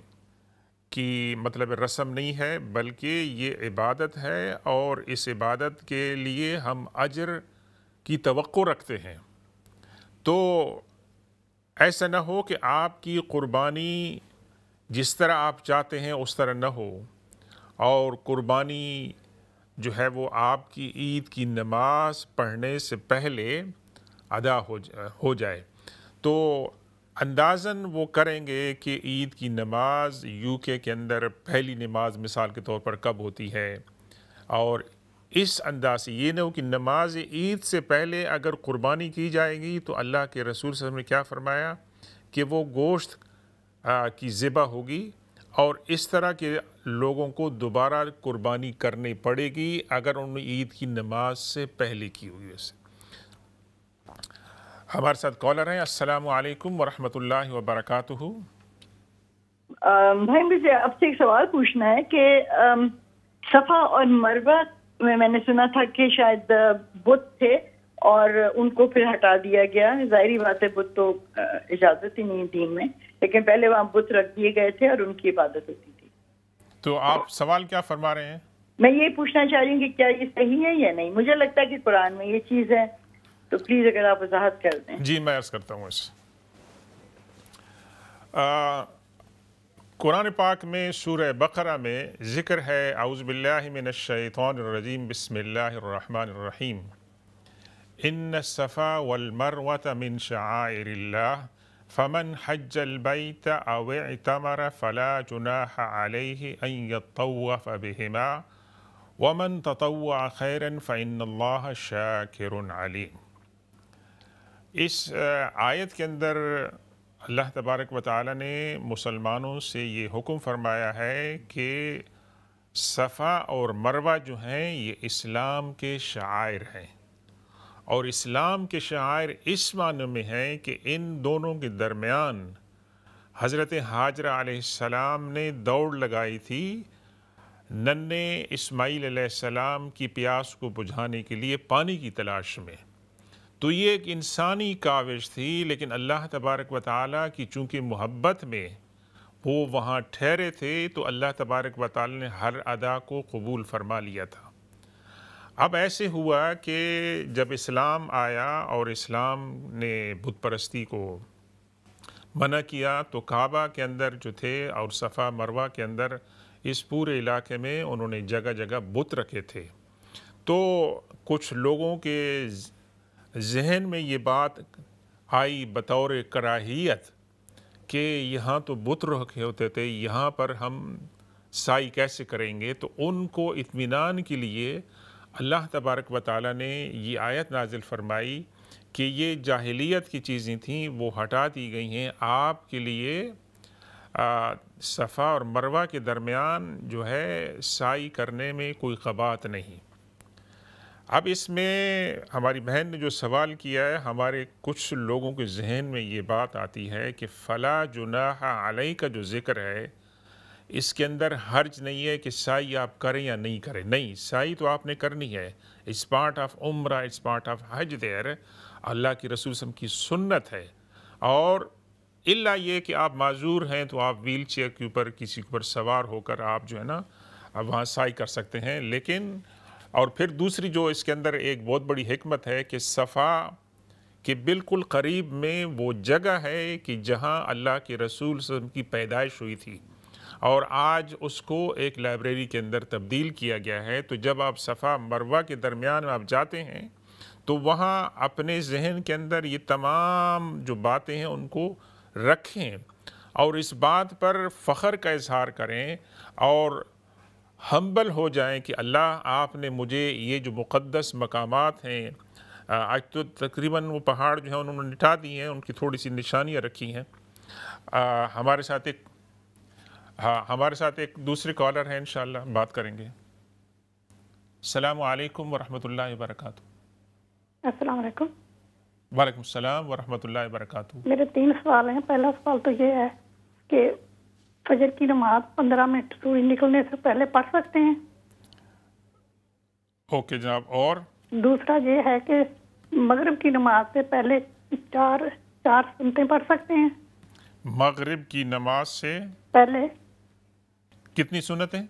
[SPEAKER 1] کی مطلب رسم نہیں ہے، بلکہ یہ عبادت ہے، اور اس عبادت کے لیے ہم اجر کی توقع رکھتے ہیں۔ تو ایسا نہ ہو کہ آپ کی قربانی جس طرح آپ چاہتے ہیں اس طرح نہ ہو، اور قربانی جو ہے وہ آپ کی عید کی نماز پڑھنے سے پہلے ادا ہو جائے۔ تو اندازاً وہ کریں گے کہ عید کی نماز UK کے اندر پہلی نماز مثال کے طور پر کب ہوتی ہے، اور اس انداز سے یہ نہ ہو کہ نماز عید سے پہلے اگر قربانی کی جائے گی تو اللہ کے رسول صلی اللہ علیہ وسلم نے کیا فرمایا کہ وہ گوشت کی ذبح ہوگی، اور اس طرح کے لوگوں کو دوبارہ قربانی کرنی پڑے گی اگر انہوں نے عید کی نماز سے پہلے کی ہوئی ویسے۔ ہمارے ساتھ کالر ہیں، السلام علیکم ورحمۃ اللہ وبرکاتہ۔
[SPEAKER 2] بھائی مجھے آپ سے ایک سوال پوچھنا ہے کہ صفا اور مروہ میں نے سنا تھا کہ شاید بت تھے اور ان کو پھر ہٹا دیا گیا۔ ظاہری بات ہے بت تو اجازت ہی نہیں دین میں، لیکن پہلے وہاں بت رکھ دیے گئے تھے اور ان کی عبادت ہوتی تھی۔
[SPEAKER 1] تو آپ سوال کیا فرما رہے ہیں؟
[SPEAKER 2] میں یہ پوچھنا چاہ رہی ہوں کہ کیا یہ صحیح ہے یا نہیں؟ مجھے لگتا ہے کہ قرآن میں یہ چیز ہے، تو پلیز اگر آپ وضاحت کر دیں۔
[SPEAKER 1] جی میں عرض کرتا ہوں۔ اس قرآن پاک میں سورہ بقرہ میں ذکر ہے، اعوذ باللہ من الشیطان الرجیم، بسم اللہ الرحمن الرحیم، ان الصفا والمروة من شعائر الله فمن حج البيت او اعتمر فلا جناح عليه ان يطوف بهما ومن تطوع خيرا فإن اللہ شاکر علیم۔ اس آیت کے اندر اللہ تبارک و تعالیٰ نے مسلمانوں سے یہ حکم فرمایا ہے کہ صفا اور مروہ جو ہیں یہ اسلام کے شعائر ہیں، اور اسلام کے شعائر اس معنی میں ہیں کہ ان دونوں کے درمیان حضرت حاجرہ علیہ السلام نے دوڑ لگائی تھی ننھے اسماعیل علیہ السلام کی پیاس کو بجھانے کے لیے پانی کی تلاش میں۔ تو یہ ایک انسانی کاوش تھی، لیکن اللہ تبارک و تعالیٰ کی چونکہ محبت میں وہ وہاں ٹھہرے تھے تو اللہ تبارک و تعالیٰ نے ہر ادا کو قبول فرما لیا تھا۔ اب ایسے ہوا کہ جب اسلام آیا اور اسلام نے بت پرستی کو منع کیا تو کعبہ کے اندر جو تھے اور صفا مروہ کے اندر اس پورے علاقے میں انہوں نے جگہ جگہ بت رکھے تھے۔ تو کچھ لوگوں کے ذہن میں یہ بات آئی بطور کراہیت کہ یہاں تو بت رکھے ہوتے تھے، یہاں پر ہم سائی کیسے کریں گے؟ تو ان کو اطمینان کے لیے اللہ تبارک و تعالیٰ نے یہ آیت نازل فرمائی کہ یہ جاہلیت کی چیزیں تھیں وہ ہٹا دی گئی ہیں، آپ کے لیے صفا اور مروہ کے درمیان جو ہے سائی کرنے میں کوئی قباحت نہیں۔ اب اس میں ہماری بہن نے جو سوال کیا ہے، ہمارے کچھ لوگوں کے ذہن میں یہ بات آتی ہے کہ فلا جناح علیہ کا جو ذکر ہے اس کے اندر حرج نہیں ہے کہ سائی آپ کریں یا نہیں کریں۔ نہیں، سائی تو آپ نے کرنی ہے، اٹس پارٹ آف عمرہ، اٹس پارٹ آف حج دیر، اللہ کی رسول صلی اللہ علیہ وسلم کی سنت ہے۔ اور الا یہ کہ آپ معذور ہیں تو آپ ویل چیئر کے اوپر کسی کے اوپر سوار ہو کر آپ جو ہے نا وہاں سائی کر سکتے ہیں۔ لیکن اور پھر دوسری جو اس کے اندر ایک بہت بڑی حکمت ہے کہ صفا کے بالکل قریب میں وہ جگہ ہے کہ جہاں اللہ کے رسول صلی اللہ علیہ وسلم کی پیدائش ہوئی تھی، اور آج اس کو ایک لائبریری کے اندر تبدیل کیا گیا ہے۔ تو جب آپ صفا مروہ کے درمیان میں آپ جاتے ہیں تو وہاں اپنے ذہن کے اندر یہ تمام جو باتیں ہیں ان کو رکھیں اور اس بات پر فخر کا اظہار کریں اور ہمبل ہو جائیں کہ اللہ آپ نے مجھے یہ جو مقدس مقامات ہیں، آج تو تقریباً وہ پہاڑ جو ہیں انہوں نے مٹا دی ہیں، ان کی تھوڑی سی نشانیاں رکھی ہیں۔ ہمارے ساتھ ایک دوسرے کالر ہیں، انشاءاللہ بات کریں گے۔ السلام علیکم ورحمۃ اللہ وبرکاتہ۔
[SPEAKER 3] السلام علیکم۔
[SPEAKER 1] وعلیکم السلام ورحمۃ اللہ وبرکاتہ۔
[SPEAKER 3] میرے 3 سوال ہیں۔ پہلا سوال تو یہ ہے کہ فجر کی نماز 15 منٹ سورج نکلنے سے پہلے پڑھ سکتے ہیں؟
[SPEAKER 1] اوکے جناب۔ اور
[SPEAKER 3] دوسرا یہ ہے کہ مغرب کی نماز سے پہلے چار سنتیں پڑھ سکتے ہیں؟
[SPEAKER 1] مغرب کی نماز سے
[SPEAKER 3] پہلے
[SPEAKER 1] کتنی سنتیں؟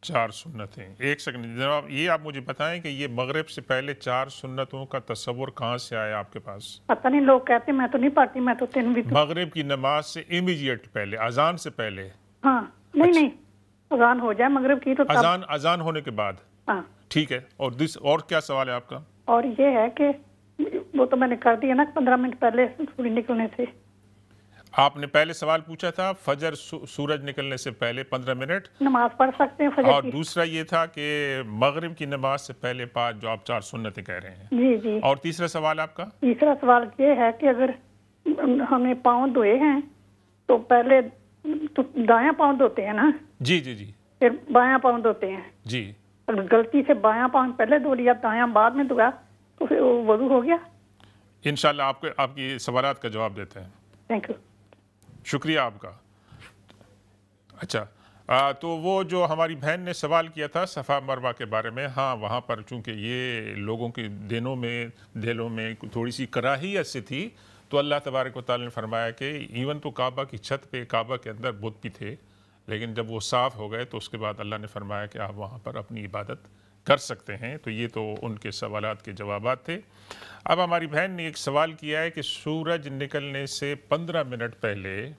[SPEAKER 1] 4 سنتیں۔ ایک سیکنڈ جناب، یہ آپ مجھے بتائیں کہ یہ مغرب سے پہلے 4 سنتوں کا تصور کہاں سے آیا آپ کے پاس؟
[SPEAKER 3] پتہ نہیں، لوگ کہتے ہیں، میں تو نہیں پڑھتی، میں تو 3 بھی۔
[SPEAKER 1] مغرب کی نماز سے امیڈیٹ پہلے، اذان سے پہلے؟
[SPEAKER 3] ہاں، نہیں، اذان ہو جائے مغرب کی تو
[SPEAKER 1] اذان ہونے کے بعد؟
[SPEAKER 3] ہاں
[SPEAKER 1] ٹھیک ہے۔ اور کیا سوال ہے آپ کا؟
[SPEAKER 3] اور یہ ہے کہ وہ تو میں نے کر دیا نا 15 منٹ پہلے سورج نکلنے سے۔
[SPEAKER 1] آپ نے پہلے سوال پوچھا تھا فجر سورج نکلنے سے پہلے 15 منٹ
[SPEAKER 3] نماز پڑھ سکتے ہیں فجر
[SPEAKER 1] اور
[SPEAKER 3] کی؟
[SPEAKER 1] دوسرا یہ تھا کہ مغرب کی نماز سے پہلے 5 جو آپ 4 سنتیں کہہ رہے ہیں۔
[SPEAKER 3] جی جی۔
[SPEAKER 1] اور تیسرا سوال آپ کا؟
[SPEAKER 3] تیسرا سوال یہ ہے کہ اگر ہمیں پاؤں دھوئے ہیں تو پہلے تو دایاں پاؤں دھوتے ہیں نا؟
[SPEAKER 1] جی جی جی۔
[SPEAKER 3] پھر بایاں پاؤں دھوتے ہیں؟
[SPEAKER 1] جی۔
[SPEAKER 3] اگر غلطی سے بایاں پاؤں پہلے دھو لیا، دایاں بعد میں دھویا تو پھر وہ وضو ہو گیا؟
[SPEAKER 1] انشاءاللہ آپ کی سوالات کا جواب دیتے ہیں۔
[SPEAKER 3] Thank you.
[SPEAKER 1] شکریہ آپ کا۔ اچھا، تو وہ جو ہماری بہن نے سوال کیا تھا صفا مروہ کے بارے میں، ہاں وہاں پر چونکہ یہ لوگوں کے دلوں میں تھوڑی سی کراہیت سے تھی تو اللہ تبارک و تعالی نے فرمایا کہ ایون تو کعبہ کی چھت پہ کعبہ کے اندر بت بھی تھے، لیکن جب وہ صاف ہو گئے تو اس کے بعد اللہ نے فرمایا کہ آپ وہاں پر اپنی عبادت کر سکتے ہیں۔ تو یہ تو ان کے سوالات کے جوابات تھے۔ اب ہماری بہن نے ایک سوال کیا ہے کہ سورج نکلنے سے 15 منٹ پہلے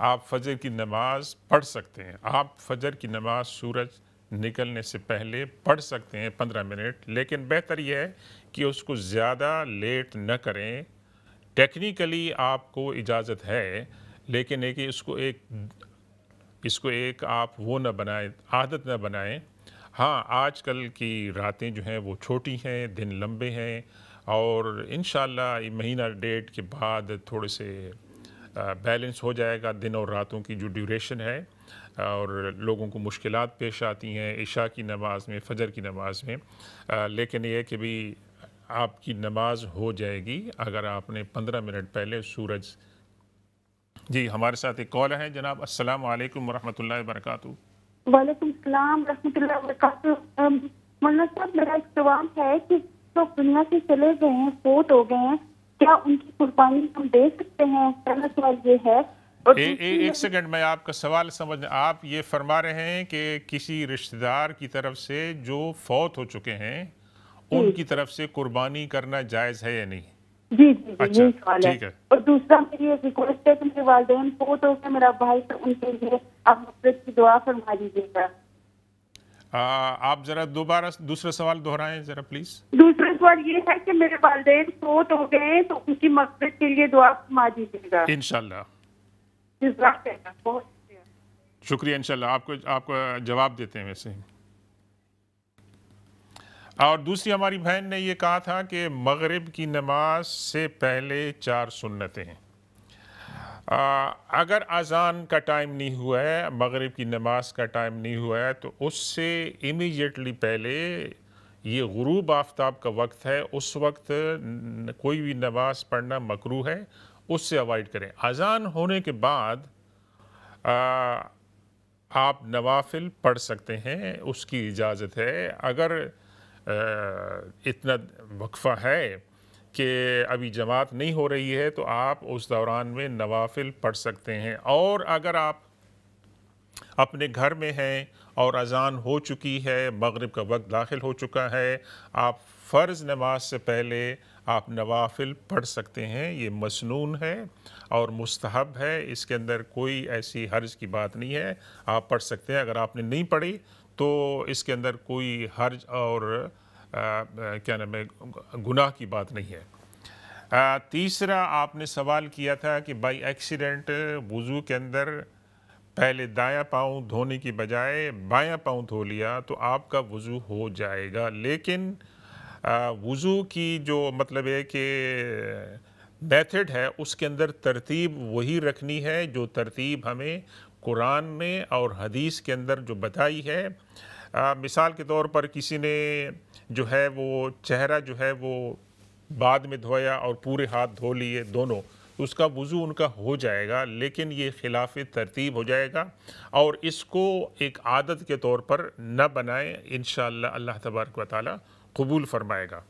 [SPEAKER 1] آپ فجر کی نماز پڑھ سکتے ہیں؟ آپ فجر کی نماز سورج نکلنے سے پہلے پڑھ سکتے ہیں 15 منٹ، لیکن بہتر یہ ہے کہ اس کو زیادہ لیٹ نہ کریں. ٹیکنیکلی آپ کو اجازت ہے، لیکن ہے کہ اس کو ایک آپ وہ نہ بنائیں، عادت نہ بنائیں. ہاں، آج کل کی راتیں جو ہیں وہ چھوٹی ہیں، دن لمبے ہیں، اور انشاءاللہ مہینہ ڈیڑھ کے بعد تھوڑے سے بیلنس ہو جائے گا دن اور راتوں کی جو ڈیوریشن ہے، اور لوگوں کو مشکلات پیش آتی ہیں عشاء کی نماز میں، فجر کی نماز میں. لیکن یہ کہ بھی آپ کی نماز ہو جائے گی اگر آپ نے 15 منٹ پہلے سورج. جی، ہمارے ساتھ ایک کال ہے جناب. السلام علیکم ورحمۃ اللہ وبرکاتہ.
[SPEAKER 4] وعلیکم السلام ورحمۃ اللہ وبرکاتہ. مولانا صاحب، میرا ایک سوال ہے کہ جو دنیا سے چلے گئے ہیں، فوت ہو گئے ہیں، کیا ان کی قربانی ہم دے سکتے ہیں؟ پہلا سوال یہ ہے.
[SPEAKER 1] ایک سیکنڈ، میں آپ کا سوال سمجھ. آپ یہ فرما رہے ہیں کہ کسی رشتہ دار کی طرف سے جو فوت ہو چکے ہیں ان کی طرف سے قربانی کرنا جائز ہے یا نہیں؟
[SPEAKER 4] جی جی،
[SPEAKER 1] اچھا،
[SPEAKER 4] یہی سوال ہے.
[SPEAKER 1] ٹھیک ہے.
[SPEAKER 4] اور دوسرا میری ایک ریکویسٹ ہے کہ میرے والدین فوت ہو گئے، میرا بھائی، تو ان کے لیے آپ مغفرت کی دعا فرما دیجیے گا.
[SPEAKER 1] آپ ذرا دوبارہ دوسرا سوال دہرائیں ذرا پلیز.
[SPEAKER 4] دوسرا سوال یہ ہے کہ میرے والدین فوت ہو گئے ہیں، تو ان کی مغفرت کے لیے دعا فرما دیجیے گا.
[SPEAKER 1] انشاءاللہ.
[SPEAKER 4] جزاک اللہ، بہت
[SPEAKER 1] شکریہ. انشاءاللہ آپ کو جواب دیتے ہیں ویسے. اور دوسری ہماری بہن نے یہ کہا تھا کہ مغرب کی نماز سے پہلے 4 سنتیں ہیں. اگر اذان کا ٹائم نہیں ہوا ہے، مغرب کی نماز کا ٹائم نہیں ہوا ہے، تو اس سے امیجیٹلی پہلے یہ غروب آفتاب کا وقت ہے، اس وقت کوئی بھی نماز پڑھنا مکروہ ہے، اس سے اوائڈ کریں. اذان ہونے کے بعد آپ نوافل پڑھ سکتے ہیں، اس کی اجازت ہے. اگر اتنا وقفہ ہے کہ ابھی جماعت نہیں ہو رہی ہے تو آپ اس دوران میں نوافل پڑھ سکتے ہیں. اور اگر آپ اپنے گھر میں ہیں اور اذان ہو چکی ہے، مغرب کا وقت داخل ہو چکا ہے، آپ فرض نماز سے پہلے آپ نوافل پڑھ سکتے ہیں. یہ مسنون ہے اور مستحب ہے، اس کے اندر کوئی ایسی حرج کی بات نہیں ہے، آپ پڑھ سکتے ہیں. اگر آپ نے نہیں پڑھی تو اس کے اندر کوئی حرج اور کیا نام ہے گناہ کی بات نہیں ہے. تیسرا آپ نے سوال کیا تھا کہ بائی ایکسیڈنٹ وضو کے اندر پہلے دایاں پاؤں دھونے کی بجائے بایاں پاؤں دھو لیا تو آپ کا وضو ہو جائے گا. لیکن وضو کی جو مطلب ہے کہ میتھڈ ہے، اس کے اندر ترتیب وہی رکھنی ہے جو ترتیب ہمیں قرآن نے اور حدیث کے اندر جو بتائی ہے. مثال کے طور پر کسی نے جو ہے وہ چہرہ جو ہے وہ بعد میں دھویا اور پورے ہاتھ دھو لیے دونوں، اس کا وضو ان کا ہو جائے گا، لیکن یہ خلاف ترتیب ہو جائے گا. اور اس کو ایک عادت کے طور پر نہ بنائیں، انشاءاللہ اللہ تبارک و تعالی قبول فرمائے گا.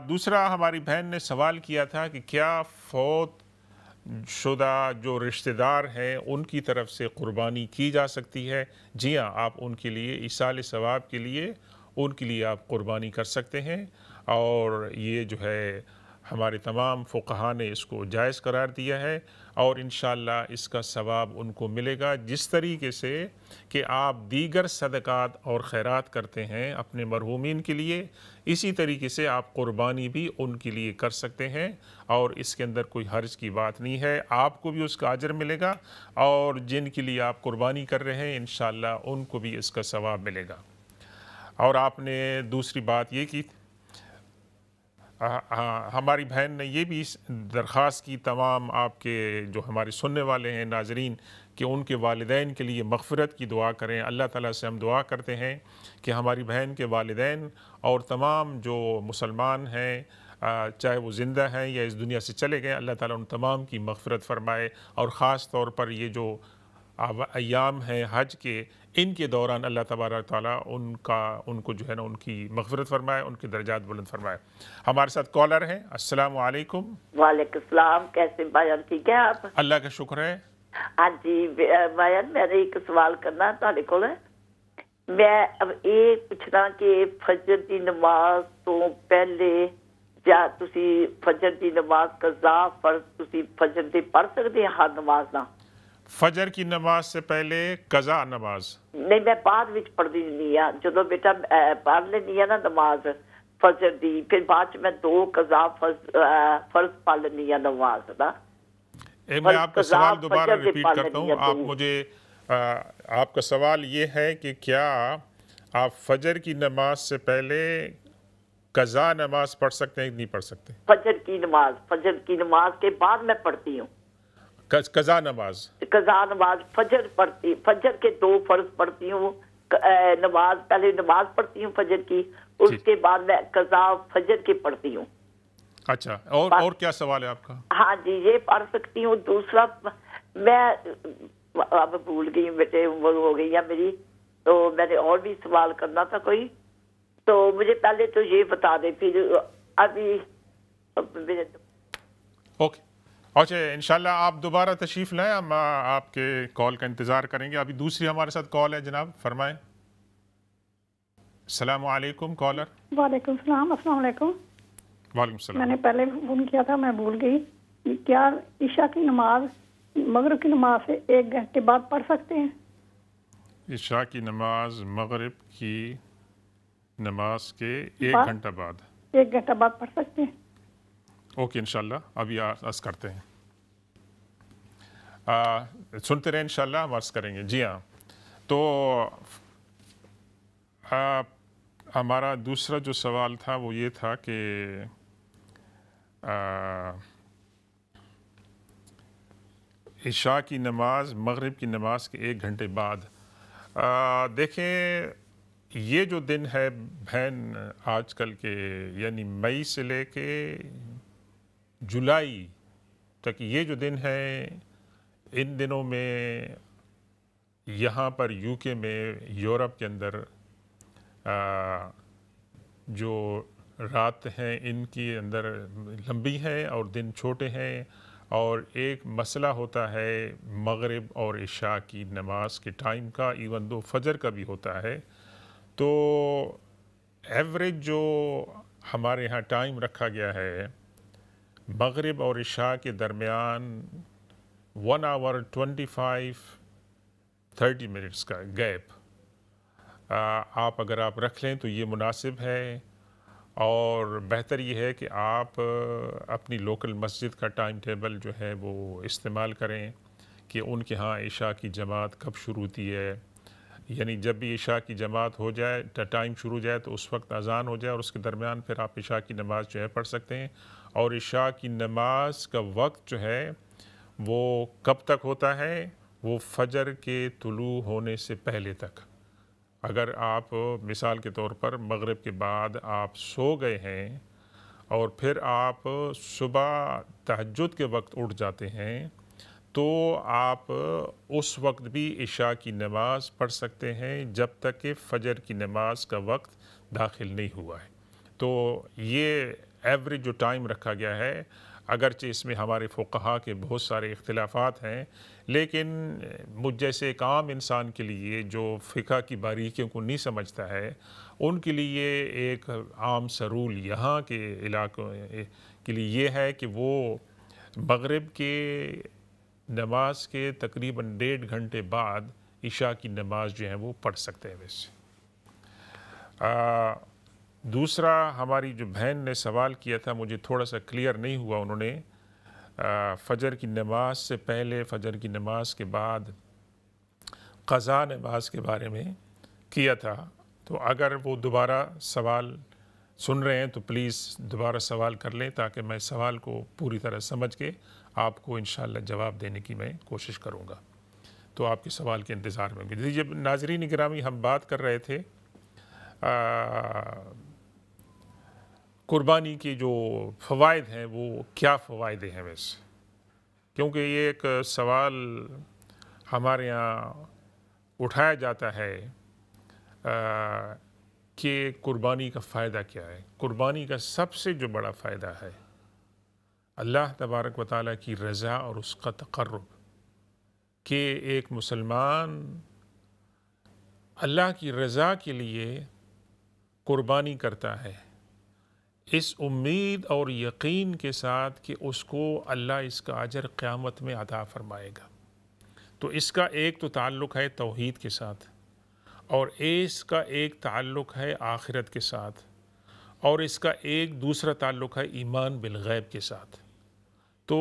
[SPEAKER 1] دوسرا ہماری بہن نے سوال کیا تھا کہ کیا فوت شدہ جو رشتہ دار ہیں ان کی طرف سے قربانی کی جا سکتی ہے؟ جی ہاں، آپ ان کے لیے ایصال ثواب کے لیے ان کے لیے آپ قربانی کر سکتے ہیں. اور یہ جو ہے ہمارے تمام فقہاء نے اس کو جائز قرار دیا ہے، اور انشاءاللہ اس کا ثواب ان کو ملے گا جس طریقے سے کہ آپ دیگر صدقات اور خیرات کرتے ہیں اپنے مرحومین کے لیے، اسی طریقے سے آپ قربانی بھی ان کے لیے کر سکتے ہیں. اور اس کے اندر کوئی حرج کی بات نہیں ہے، آپ کو بھی اس کا اجر ملے گا، اور جن کے لیے آپ قربانی کر رہے ہیں انشاءاللہ ان کو بھی اس کا ثواب ملے گا. اور آپ نے دوسری بات یہ کی، ہماری بہن نے یہ بھی درخواست کی تمام آپ کے جو ہمارے سننے والے ہیں ناظرین کہ ان کے والدین کے لیے مغفرت کی دعا کریں. اللہ تعالیٰ سے ہم دعا کرتے ہیں کہ ہماری بہن کے والدین اور تمام جو مسلمان ہیں چاہے وہ زندہ ہیں یا اس دنیا سے چلے گئے، اللہ تعالیٰ ان تمام کی مغفرت فرمائے. اور خاص طور پر یہ جو ایام ہیں حج کے، ان کے دوران اللہ تبارک تعالیٰ ان کو جو ہے نا ان کی مغفرت فرمائے، ان کے درجات بلند فرمائے. ہمارے ساتھ کالر ہیں. السلام علیکم.
[SPEAKER 5] وعلیکم السلام. کیسے بھائیان، ٹھیک ہے آپ؟
[SPEAKER 1] اللہ کا شکر ہے.
[SPEAKER 5] ہاں جی بھائیان، میں نے ایک سوال کرنا تھوڑے کو. میں اب یہ پوچھنا کہ فجر کی نماز تو پہلے جا تسی فجر کی نماز قضا فرض تسی فجر دی پڑھ سکتے ہیں ہر نماز نہ؟
[SPEAKER 1] فجر کی نماز سے پہلے قضا نماز
[SPEAKER 5] نہیں میں بعد وچ پڑھدی نہیں ہاں جدوں بیٹا پڑھ لینی ہے نا نماز فجر دی پھر بعد میں 2 قضا فرض پڑھ لینی ہے نماز نا
[SPEAKER 1] میں آپ کا سوال دوبارہ ریپیٹ کرتا ہوں آپ مجھے آپ کا سوال یہ ہے کہ کیا آپ فجر کی نماز سے پہلے قضا نماز پڑھ سکتے ہیں نہیں پڑھ سکتے
[SPEAKER 5] فجر کی نماز کے بعد میں پڑھتی ہوں
[SPEAKER 1] قضا نماز
[SPEAKER 5] فجر کے 2 فرض پڑھتی ہوں نماز پہلے نماز پڑھتی ہوں فجر کی اس کے بعد میں قضا فجر کی پڑھتی ہوں
[SPEAKER 1] اچھا اور کیا سوال ہے آپ کا
[SPEAKER 5] ہاں جی یہ پڑھ سکتی ہوں دوسرا میں اب بھول گئی بیٹے عمر ہو گئی ہے میری تو میں نے اور بھی سوال کرنا تھا کوئی تو مجھے پہلے تو یہ بتا دیں پھر ابھی
[SPEAKER 1] اوکے اچھا انشاءاللہ آپ دوبارہ تشریف لائیں ہم آپ کے کال کا انتظار کریں گے ابھی دوسری ہمارے ساتھ کال ہے جناب فرمائیں السلام علیکم کالر
[SPEAKER 3] وعلیکم السلام السلام علیکم
[SPEAKER 1] وعلیکم السلام
[SPEAKER 3] میں نے پہلے فون کیا تھا میں بھول گئی کیا عشاء کی نماز مغرب کی نماز سے 1 گھنٹے بعد پڑھ سکتے ہیں
[SPEAKER 1] عشاء کی نماز مغرب کی نماز کے 1 گھنٹہ بعد
[SPEAKER 3] 1 گھنٹہ بعد پڑھ سکتے ہیں
[SPEAKER 1] اوکے انشاءاللہ ابھی عرض کرتے ہیں سنتے رہیں انشاءاللہ ہم عرض کریں گے جی ہاں تو ہمارا دوسرا جو سوال تھا وہ یہ تھا کہ عشاء کی نماز مغرب کی نماز کے 1 گھنٹے بعد دیکھیں یہ جو دن ہے بہن آج کل کے یعنی مئی سے لے کے جولائی تک یہ جو دن ہے ان دنوں میں یہاں پر یو کے میں یورپ کے اندر جو رات ہیں ان کی اندر لمبی ہیں اور دن چھوٹے ہیں اور ایک مسئلہ ہوتا ہے مغرب اور عشاء کی نماز کے ٹائم کا ایون دو فجر کا بھی ہوتا ہے تو ایوریج جو ہمارے ہاں ٹائم رکھا گیا ہے مغرب اور عشاء کے درمیان 1 hour 25-30 minutes کا گیپ آپ اگر آپ رکھ لیں تو یہ مناسب ہے اور بہتر یہ ہے کہ آپ اپنی لوکل مسجد کا ٹائم ٹیبل جو ہے وہ استعمال کریں کہ ان کے ہاں عشاء کی جماعت کب شروع ہوتی ہے یعنی جب بھی عشاء کی جماعت ہو جائے ٹائم شروع ہو جائے تو اس وقت اذان ہو جائے اور اس کے درمیان پھر آپ عشاء کی نماز جو ہے پڑھ سکتے ہیں اور عشاء کی نماز کا وقت جو ہے وہ کب تک ہوتا ہے وہ فجر کے طلوع ہونے سے پہلے تک اگر آپ مثال کے طور پر مغرب کے بعد آپ سو گئے ہیں اور پھر آپ صبح تہجد کے وقت اٹھ جاتے ہیں تو آپ اس وقت بھی عشاء کی نماز پڑھ سکتے ہیں جب تک کہ فجر کی نماز کا وقت داخل نہیں ہوا ہے تو یہ ایوریج جو ٹائم رکھا گیا ہے اگرچہ اس میں ہمارے فقہاء کے بہت سارے اختلافات ہیں لیکن مجھ جیسے ایک عام انسان کے لیے جو فقہ کی باریکیوں کو نہیں سمجھتا ہے ان کے لیے ایک عام سا رول یہاں کے علاقوں کے لیے یہ ہے کہ وہ مغرب کے نماز کے تقریباً 1.5 گھنٹے بعد عشاء کی نماز جو ہے وہ پڑھ سکتے ہیں ویسے دوسرا ہماری جو بہن نے سوال کیا تھا مجھے تھوڑا سا کلیئر نہیں ہوا انہوں نے فجر کی نماز سے پہلے فجر کی نماز کے بعد قضا نماز کے بارے میں کیا تھا تو اگر وہ دوبارہ سوال سن رہے ہیں تو پلیز دوبارہ سوال کر لیں تاکہ میں سوال کو پوری طرح سمجھ کے آپ کو انشاءاللہ جواب دینے کی میں کوشش کروں گا تو آپ کے سوال کے انتظار میں بھی جب ناظرین گرامی ہم بات کر رہے تھے قربانی کے جو فوائد ہیں وہ کیا فوائد ہیں ویسے کیونکہ یہ ایک سوال ہمارے یہاں اٹھایا جاتا ہے کہ قربانی کا فائدہ کیا ہے قربانی کا سب سے جو بڑا فائدہ ہے اللہ تبارک و تعالیٰ کی رضا اور اس کا تقرب کہ ایک مسلمان اللہ کی رضا کے لیے قربانی کرتا ہے اس امید اور یقین کے ساتھ کہ اس کو اللہ اس کا اجر قیامت میں عطا فرمائے گا تو اس کا ایک تو تعلق ہے توحید کے ساتھ، اور اس کا ایک تعلق ہے آخرت کے ساتھ، اور اس کا ایک دوسرا تعلق ہے ایمان بالغیب کے ساتھ۔ تو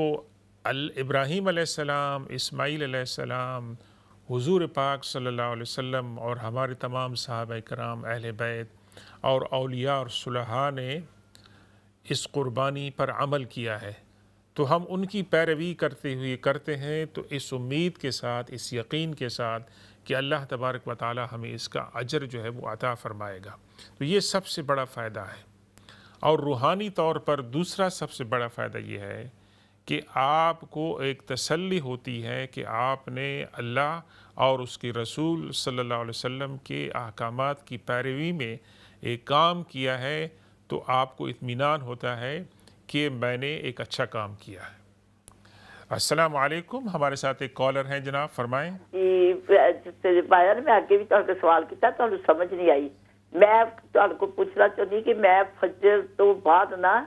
[SPEAKER 1] ابراہیم علیہ السلام، اسماعیل علیہ السلام، حضور پاک صلی اللہ علیہ وسلم اور ہمارے تمام صحابہ کرام، اہل بیت اور اولیاء اور صلحاء نے اس قربانی پر عمل کیا ہے، تو ہم ان کی پیروی کرتے ہیں، تو اس امید کے ساتھ، اس یقین کے ساتھ کہ اللہ تبارک و تعالی ہمیں اس کا اجر جو ہے وہ عطا فرمائے گا۔ تو یہ سب سے بڑا فائدہ ہے۔ اور روحانی طور پر دوسرا سب سے بڑا فائدہ یہ ہے کہ آپ کو ایک تسلی ہوتی ہے کہ آپ نے اللہ اور اس کے رسول صلی اللہ علیہ وسلم کے احکامات کی پیروی میں ایک کام کیا ہے، تو آپ کو اطمینان ہوتا ہے کہ میں نے ایک اچھا کام کیا ہے۔ السلام علیکم، ہمارے ساتھ ایک کالر ہیں، جناب فرمائیں۔
[SPEAKER 5] جی باہر میں آگے بھی تہاڈے سوال کیتا، تہاڈوں سمجھ نہیں آئی۔ میں تہاڈے کو پوچھنا چاہتی کہ میں فجر تو بعد نا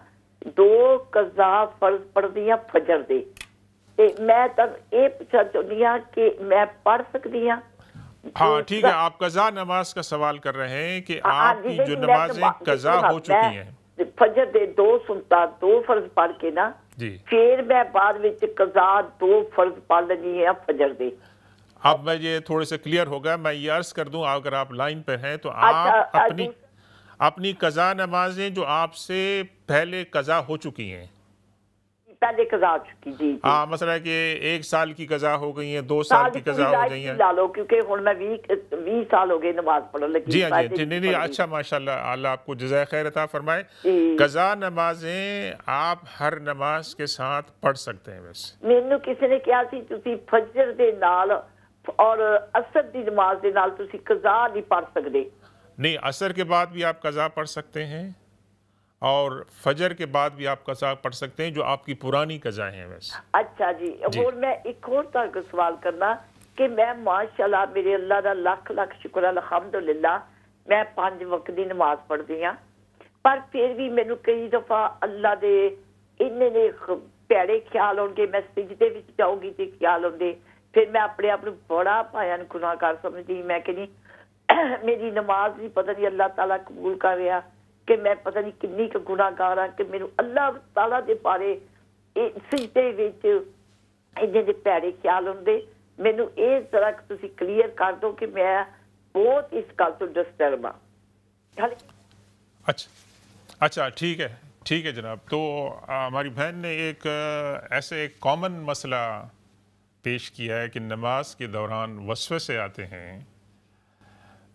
[SPEAKER 5] 2 قضا فرض پڑھدی ہاں فجر دے، تے میں تب یہ پوچھنا چاہتی ہاں کہ میں پڑھ سکتی ہاں؟
[SPEAKER 1] ہاں ٹھیک ہے، آپ قضا نماز کا سوال کر رہے ہیں کہ آپ کی جو نمازیں قضا ہو چکی ہیں،
[SPEAKER 5] فجر دے 2 سنتا 2 فرض پڑھ کے نا،
[SPEAKER 1] جی
[SPEAKER 5] پھر میں بعد وچ قضا 2 فرض پڑھ لینی ہے فجر دے۔
[SPEAKER 1] اب میں یہ تھوڑے سے کلیئر ہوگا، میں یہ عرض کر دوں اگر آپ لائن پر ہیں تو آپ اپنی قضا نمازیں جو آپ سے پہلے قضا ہو چکی ہیں،
[SPEAKER 5] پہلے قضا ہو چکی، جی
[SPEAKER 1] مثلا کہ 1 سال کی قضا ہو گئی ہیں، 2 سال کی قضا ہو گئی ہیں،
[SPEAKER 5] لا لو کیونکہ ہن میں 20 سال ہو گئے نماز پڑھنے لگی۔
[SPEAKER 1] جی ہاں جی، نہیں اچھا، ماشاءاللہ، اللہ آپ کو جزائے خیر عطا فرمائے۔ قضا نمازیں آپ ہر نماز کے ساتھ پڑھ سکتے ہیں۔ ویسے
[SPEAKER 5] مینوں کسی نے کہا سی تسی فجر دے نال اور عصر دی نماز دے نال تسی قضا نہیں پڑھ سکدے۔
[SPEAKER 1] نہیں، عصر کے بعد بھی آپ قضا پڑھ سکتے ہیں اور فجر کے بعد بھی آپ قضا پڑھ سکتے ہیں، جو آپ کی پرانی قضا ہیں ویسے۔
[SPEAKER 5] اچھا جی، اور میں ایک اور تہاڈے سوال کرنا کہ میں ماشاءاللہ میرے اللہ دا لاکھ لاکھ شکر الحمدللہ، میں 5 وقت دی نماز پڑھدی ہاں، پر پھر بھی مینوں کئی دفعہ اللہ دے اننے نے پیڑے خیال ہون گے، میں سجدے وچ جاؤں گی تے خیال ہوندے، پھر میں اپنے آپ بڑا بھیان گناہگار سمجھتی، میں کہ نہیں میری نماز بھی پتہ نہیں اللہ تعالیٰ قبول کر رہا، کہ میں پتہ نہیں کنی کا گناہگار ہاں، کہ میرے اللہ تعالیٰ دے بارے سجدے وچ اننے دے پیڑے خیال ہوندے۔ مینوں یہ ذرا تسی کلیئر کر دو کہ میں بہت اس گل تو ڈسٹرب ہاں۔
[SPEAKER 1] اچھا ٹھیک ہے جناب۔ تو ہماری بہن نے ایک کامن مسئلہ پیش کیا ہے کہ نماز کے دوران وسوسے آتے ہیں۔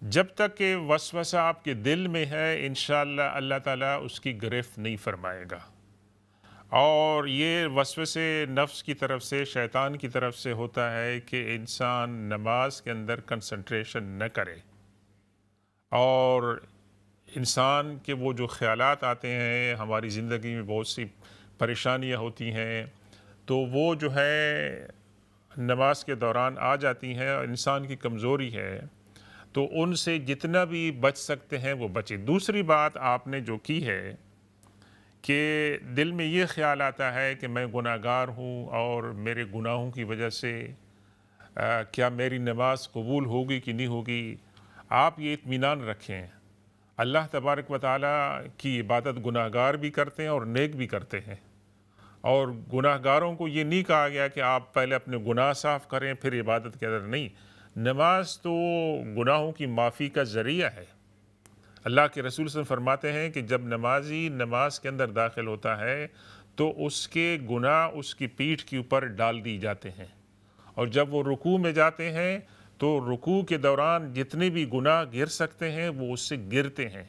[SPEAKER 1] جب تک کہ وسوسہ آپ کے دل میں ہے، انشاءاللہ اللہ تعالیٰ اس کی گرفت نہیں فرمائے گا، اور یہ وسوسے نفس کی طرف سے، شیطان کی طرف سے ہوتا ہے کہ انسان نماز کے اندر کنسنٹریشن نہ کرے، اور انسان کے وہ جو خیالات آتے ہیں، ہماری زندگی میں بہت سی پریشانیاں ہوتی ہیں، تو وہ جو ہے نماز کے دوران آ جاتی ہیں، اور انسان کی کمزوری ہے، تو ان سے جتنا بھی بچ سکتے ہیں وہ بچے۔ دوسری بات آپ نے جو کی ہے کہ دل میں یہ خیال آتا ہے کہ میں گناہگار ہوں اور میرے گناہوں کی وجہ سے کیا میری نماز قبول ہوگی کہ نہیں ہوگی، آپ یہ اطمینان رکھیں، اللہ تبارک و تعالیٰ کی عبادت گناہگار بھی کرتے ہیں اور نیک بھی کرتے ہیں، اور گناہگاروں کو یہ نہیں کہا گیا کہ آپ پہلے اپنے گناہ صاف کریں پھر عبادت کے اندر، نہیں، نماز تو گناہوں کی معافی کا ذریعہ ہے۔ اللہ کے رسول صلی اللہ علیہ وسلم فرماتے ہیں کہ جب نمازی نماز کے اندر داخل ہوتا ہے تو اس کے گناہ اس کی پیٹھ کے اوپر ڈال دی جاتے ہیں، اور جب وہ رکوع میں جاتے ہیں تو رکوع کے دوران جتنے بھی گناہ گر سکتے ہیں وہ اس سے گرتے ہیں،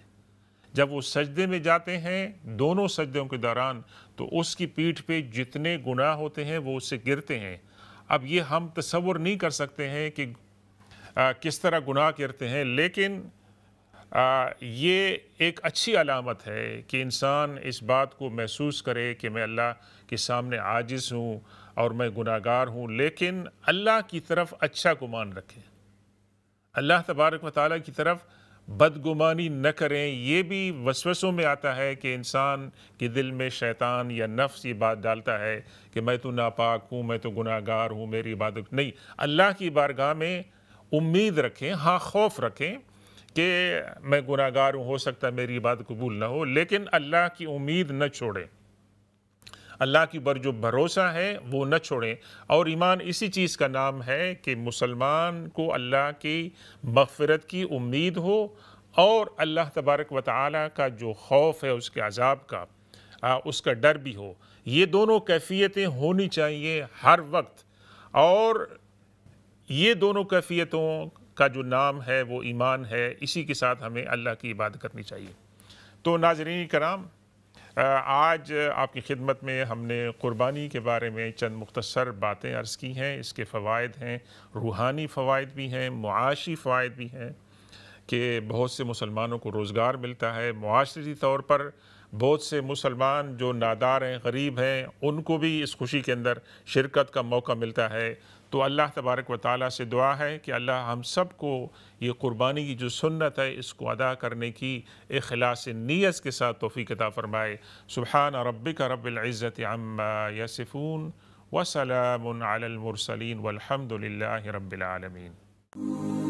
[SPEAKER 1] جب وہ سجدے میں جاتے ہیں دونوں سجدوں کے دوران تو اس کی پیٹھ پہ جتنے گناہ ہوتے ہیں وہ اس سے گرتے ہیں۔ اب یہ ہم تصور نہیں کر سکتے ہیں کہ کس طرح گناہ کرتے ہیں، لیکن یہ ایک اچھی علامت ہے کہ انسان اس بات کو محسوس کرے کہ میں اللہ کے سامنے عاجز ہوں اور میں گناہگار ہوں، لیکن اللہ کی طرف اچھا گمان رکھے، اللہ تبارک و تعالیٰ کی طرف بدگمانی نہ کریں. یہ بھی وسوسوں میں آتا ہے کہ انسان کے دل میں شیطان یا نفس یہ بات ڈالتا ہے کہ میں تو ناپاک ہوں, میں تو گناہ گار ہوں, میری عبادت نہیں. اللہ کی بارگاہ میں امید رکھیں, ہاں خوف رکھیں کہ میں گناہ گار ہوں, ہو سکتا ہے میری عبادت قبول نہ ہو, لیکن اللہ کی امید نہ چھوڑیں, اللہ کی اوپر جو بھروسہ ہے وہ نہ چھوڑیں. اور ایمان اسی چیز کا نام ہے کہ مسلمان کو اللہ کی مغفرت کی امید ہو اور اللہ تبارک و تعالیٰ کا جو خوف ہے اس کے عذاب کا, اس کا ڈر بھی ہو. یہ دونوں کیفیتیں ہونی چاہیے ہر وقت, اور یہ دونوں کیفیتوں کا جو نام ہے وہ ایمان ہے. اسی کے ساتھ ہمیں اللہ کی عبادت کرنی چاہیے. تو ناظرین کرام, آج آپ کی خدمت میں ہم نے قربانی کے بارے میں چند مختصر باتیں عرض کی ہیں. اس کے فوائد ہیں, روحانی فوائد بھی ہیں, معاشی فوائد بھی ہیں کہ بہت سے مسلمانوں کو روزگار ملتا ہے. معاشرتی طور پر بہت سے مسلمان جو نادار ہیں, غریب ہیں, ان کو بھی اس خوشی کے اندر شرکت کا موقع ملتا ہے. تو اللہ تبارک و تعالیٰ سے دعا ہے کہ اللہ ہم سب کو یہ قربانی کی جو سنت ہے اس کو ادا کرنے کی اخلاص نیت کے ساتھ توفیق عطا فرمائے. سبحان ربک رب العزت عما یصفون وسلام علی المرسلین والحمد للہ رب العالمین.